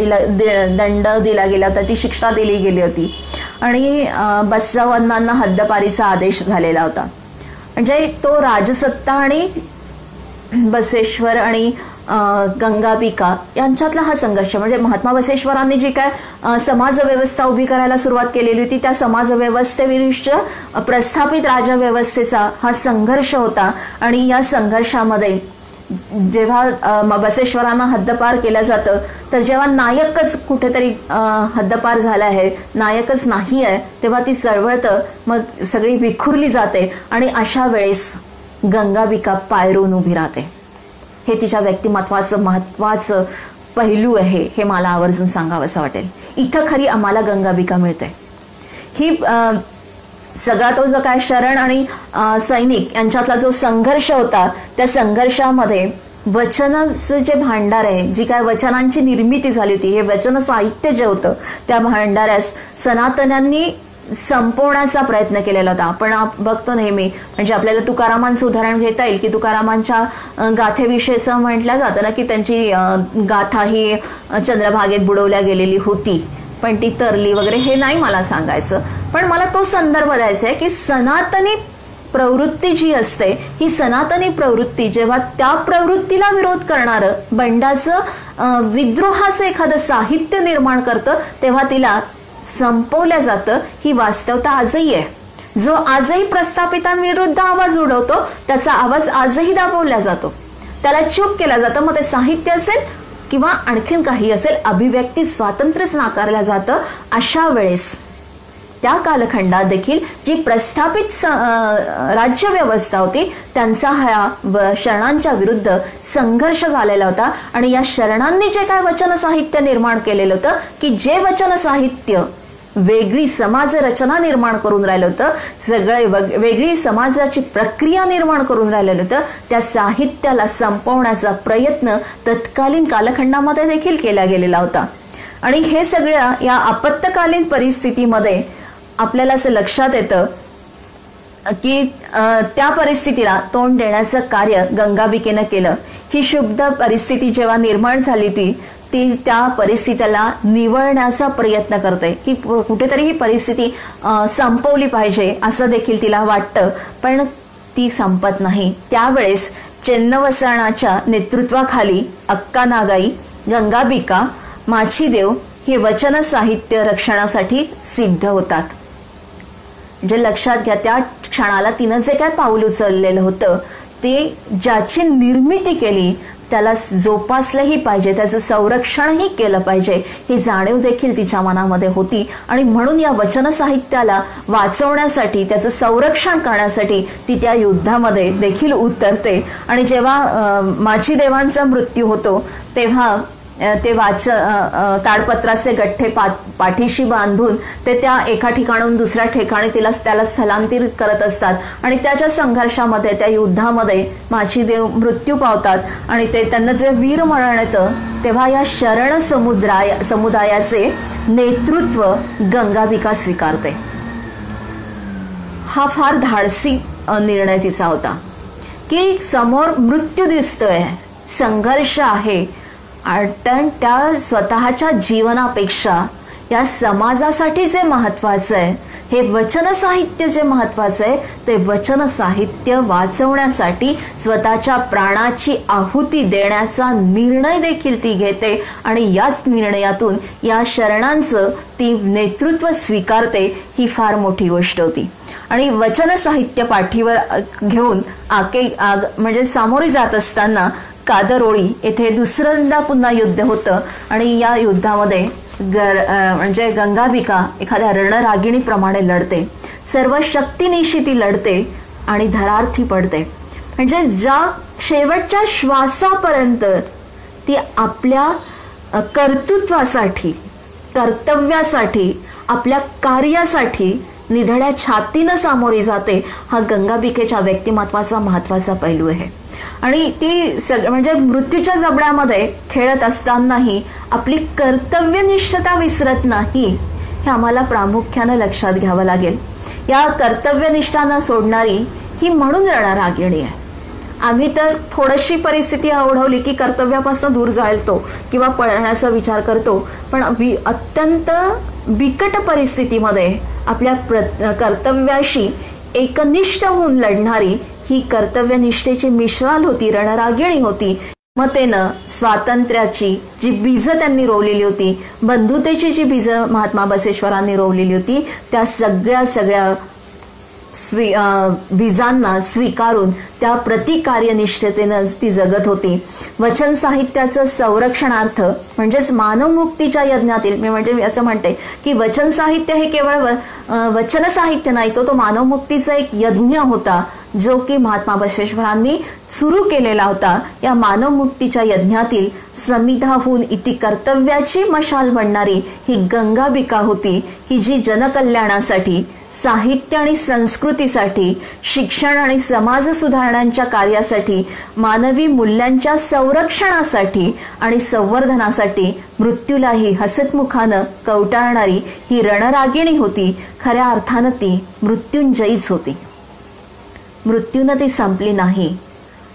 Speaker 1: दिला गेला होता, ती शिक्षा दिली गेली होती आणि बसवांना हद्दपारीचा आदेश झालेला होता. म्हणजे तो राजसत्ता आणि बसेश्वर आणि गंगाबिका यांच्यातला हा संघर्ष, म्हणजे महात्मा बसेश्वरांनी जी काय समाज व्यवस्था उभी करायला सुरुवात केलेली होती त्या समाज व्यवस्थेविरुद्ध प्रस्थापित राजव्यवस्थेचा हा संघर्ष होता. आणि या संघर्षामध्ये जेव्हा बसेश्वरांना हद्दपार केलं जातं तर जेव्हा नायकच कुठेतरी हद्दपार झाला आहे, नायकच नाही आहे, तेव्हा ती चळवळतं मग सगळी विखुरली जाते आणि अशा वेळेस गंगाबिका पायरून उभी राहते. हे तिच्या व्यक्तिमत्वाचं महत्वाचं पैलू आहे, हे मला आवर्जून सांगावंसं वाटेल. इथं खरी आम्हाला गंगाबिका मिळते. ही सगळा तो जो काय शरण आणि सैनिक यांच्यातला जो संघर्ष होता, त्या संघर्षामध्ये वचनाचं जे भांडार आहे, जी काय वचनांची निर्मिती झाली होती, हे वचन साहित्य जे होतं त्या भांडाऱ्यास सनातन्यांनी संपवण्याचा प्रयत्न केलेला होता. आपण बघतो नेहमी, म्हणजे आपल्याला तुकारामांचं उदाहरण घेता येईल की तुकारामांच्या गाथेविषयी असं म्हटलं जातं ना की त्यांची गाथा ही चंद्रभागेत बुडवल्या गेलेली होती, पण ती तरली वगैरे, हे नाही मला सांगायचं. पण मला तो संदर्भ द्यायचा आहे की सनातनी प्रवृत्ती जी असते, ही सनातनी प्रवृत्ती जेव्हा त्या प्रवृत्तीला विरोध करणारं बंडाचं विद्रोहाचं एखादं साहित्य निर्माण करतं तेव्हा तिला संपवलं जातं. ही वास्तवता आजही आहे. जो आजही प्रस्थापितांविरुद्ध आवाज उडवतो त्याचा आवाज आजही दाबवला जातो, त्याला चूप केला जातं. मग ते साहित्य असेल किंवा आणखीन काही असेल, अभिव्यक्ती स्वातंत्र्यच नाकारलं जातं. अशा वेळेस त्या कालखंडात देखील जी प्रस्थापित राज्यव्यवस्था होती त्यांचा हा शरणांच्या विरुद्ध संघर्ष झालेला होता. आणि या शरणांनी जे काय वचन साहित्य निर्माण केलेलं होतं की जे वचन साहित्य वेगळी समाज रचना निर्माण करून राहिलं होतं, सगळे वेगळी समाजाची प्रक्रिया निर्माण करून राहिलेलं होतं, त्या साहित्याला संपवण्याचा प्रयत्न तत्कालीन कालखंडामध्ये देखील केला गेलेला होता. आणि हे सगळ्या या आपत्कालीन परिस्थितीमध्ये आपल्याला असं लक्षात येतं की त्या परिस्थितीला तोंड देण्याचं कार्य गंगाबिकेनं केलं. ही शुद्ध परिस्थिती जेव्हा निर्माण झाली ती त्या परिस्थितीला निवळण्याचा प्रयत्न करते की कुठेतरी ही परिस्थिती संपवली पाहिजे असं देखील तिला वाटतं, पण ती संपत नाही. त्यावेळेस चेन्नवसणाच्या नेतृत्वाखाली अक्का नागाई, गंगाबिका, माचीदेव हे वचन साहित्य रक्षणासाठी सिद्ध होतात. म्हणजे लक्षात घ्या, त्या क्षणाला तिनं जे काय पाऊल उचललेलं होतं ते ज्याची निर्मिती केली त्याला जोपासलंही पाहिजे, त्याचं संरक्षणही केलं पाहिजे, ही जाणीव देखील तिच्या मनामध्ये होती. आणि म्हणून या वचन साहित्याला वाचवण्यासाठी, त्याचं संरक्षण करण्यासाठी ती त्या युद्धामध्ये देखील उतरते. आणि जेव्हा माचीदेवांचा मृत्यू होतो तेव्हा ते ताडपत्राचे गठ्ठे पाठीशी बांधून ते त्या एका ठिकाणाहून दुसऱ्या ठिकाणी त्याला स्थलांतरित करत असतात. आणि त्याच्या संघर्षामध्ये, त्या युद्धामध्ये माचीदेव मृत्यू पावतात आणि त्यांना जे वीर मरण येतं तेव्हा या शरण समुदायाचे नेतृत्व गंगाबिका स्वीकारते. हा फार धाडसी निर्णय तिचा होता की समोर मृत्यू दिसतोय, संघर्ष आहे पण त्या स्वतःच्या जीवनापेक्षा या समाजासाठी जे महत्वाचं आहे, हे वचन साहित्य जे महत्वाचं आहे, ते वचन साहित्य वाचवण्यासाठी स्वतःच्या प्राणाची आहुती देण्याचा निर्णय देखील ती घेते आणि याच निर्णयातून या शरणांचं ती नेतृत्व स्वीकारते. ही फार मोठी गोष्ट होती. आणि वचन साहित्य पाठीवर घेऊन म्हणजे सामोरी जात असताना कादरोळी येथे दुसऱ्यांदा पुन्हा युद्ध होतं आणि या युद्धामध्ये म्हणजे गंगाबिका एखाद्या रणरागिणीप्रमाणे लढते. सर्व शक्तीनिशी ती लढते आणि धरार्थी पडते. म्हणजे ज्या शेवटच्या श्वासापर्यंत ती आपल्या कर्तृत्वासाठी, कर्तव्यासाठी, आपल्या कार्यासाठी निधड्या छातीनं सामोरी जाते. हा गंगाबिकेच्या व्यक्तिमत्वाचा महत्वाचा पैलू आहे. आणि ती म्हणजे मृत्यूच्या जबड्यामध्ये खेळत असतानाही आपली कर्तव्यनिष्ठता विसरत नाही, हे आम्हाला प्रामुख्यानं लक्षात घ्यावं लागेल. या कर्तव्यनिष्ठा न सोडणारी ही म्हणून रणरागिणी आहे. आम्ही तर थोडीशी परिस्थिती ओढवली की कर्तव्यापासून दूर जायतो किंवा पळण्याचा विचार करतो, पण अत्यंत बिकट परिस्थितीमध्ये आपल्या कर्तव्याशी एकनिष्ठ होऊन लढणारी ही कर्तव्यनिष्ठेची मिसाल होती, रणरागिणी होती. मतेनं स्वातंत्र्याची जी बीज त्यांनी रोवलेली होती, बंधुतेची जी बीज महात्मा बसवेश्वरांनी रोवलेली होती, त्या सगळ्या बीजांना स्वीकारून त्या प्रतिकार्यनिष्ठतेनं ती जगत होती. वचन साहित्याचं संरक्षणार्थ म्हणजेच मानवमुक्तीच्या यज्ञातील मी असं म्हणते की वचन साहित्य हे केवळ वचन साहित्य नाही, तो मानवमुक्तीचा एक यज्ञ होता, जो की महात्मा बसवेश्वरांनी सुरू केलेला होता. या मानवमुक्तीच्या यज्ञातील समिधाहून इति कर्तव्याची मशाल बनणारी ही गंगाबिका होती, की जी जनकल्याणासाठी, साहित्य आणि संस्कृतीसाठी, शिक्षण आणि समाज सुधारणांच्या कार्यासाठी, मानवी मूल्यांच्या संरक्षणासाठी आणि संवर्धनासाठी मृत्यूलाही हसतमुखानं कवटाळणारी ही रणरागिणी होती. खऱ्या अर्थानं ती मृत्युंजयीच होती. मृत्यूनं ती संपली नाही,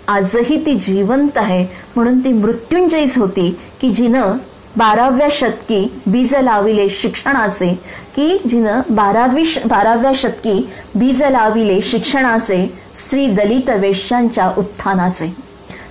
Speaker 1: आजही ती जिवंत आहे, म्हणून ती मृत्युंजयीच होती, की जिनं 12व्या शतकी बीज लाविले शिक्षणाचे, की जिनं 12व्या शतकी बीज लाविले शिक्षणाचे, श्री दलित वेश्यांच्या उत्थानाचे.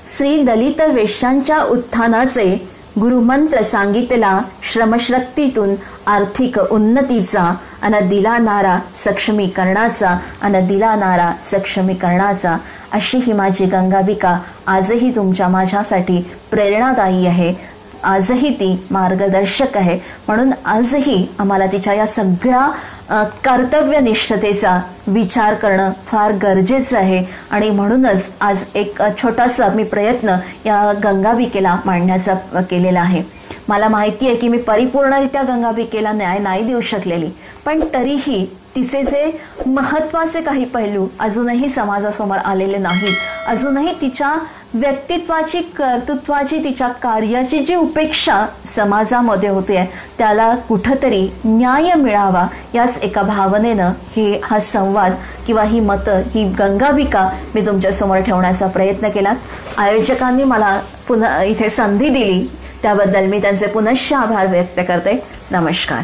Speaker 1: श्री दलित वेश्यांच्या उत्थानाचे गुरुमंत्र सांगितला श्रमशक्तीतून आर्थिक उन्नतीचा अन दिला नारा सक्षमीकरणाचा, अन दिला नारा सक्षमीकरणाचा. अशी ही माझी गंगाबिका आजही तुमच्या माझ्यासाठी प्रेरणादायी आहे, आजही ती मार्गदर्शक आहे. म्हणून आजही आम्हाला तिच्या या सगळ्या कर्तव्यनिष्ठतेचा विचार करणं फार गरजेचं आहे. आणि म्हणूनच आज एक छोटासा मी प्रयत्न या गंगाबिकेला मांडण्याचा केलेला आहे. मला माहिती आहे की मी परिपूर्णरित्या गंगाबिकेला न्याय नाही देऊ शकलेली, पण तरीही तिचे जे महत्वाचे काही पैलू अजूनही समाजासमोर आलेले नाहीत, अजूनही तिच्या व्यक्तित्वाची, कर्तृत्वाची, तिच्या कार्याची जी उपेक्षा समाजामध्ये होते, त्याला कुठंतरी न्याय मिळावा याच एका भावनेनं हा संवाद किंवा ही मतं, ही गंगाबिका मी तुमच्यासमोर ठेवण्याचा प्रयत्न केला. आयोजकांनी मला पुन्हा इथे संधी दिली त्याबद्दल मी त्यांचे पुनश्च आभार व्यक्त करते. नमस्कार.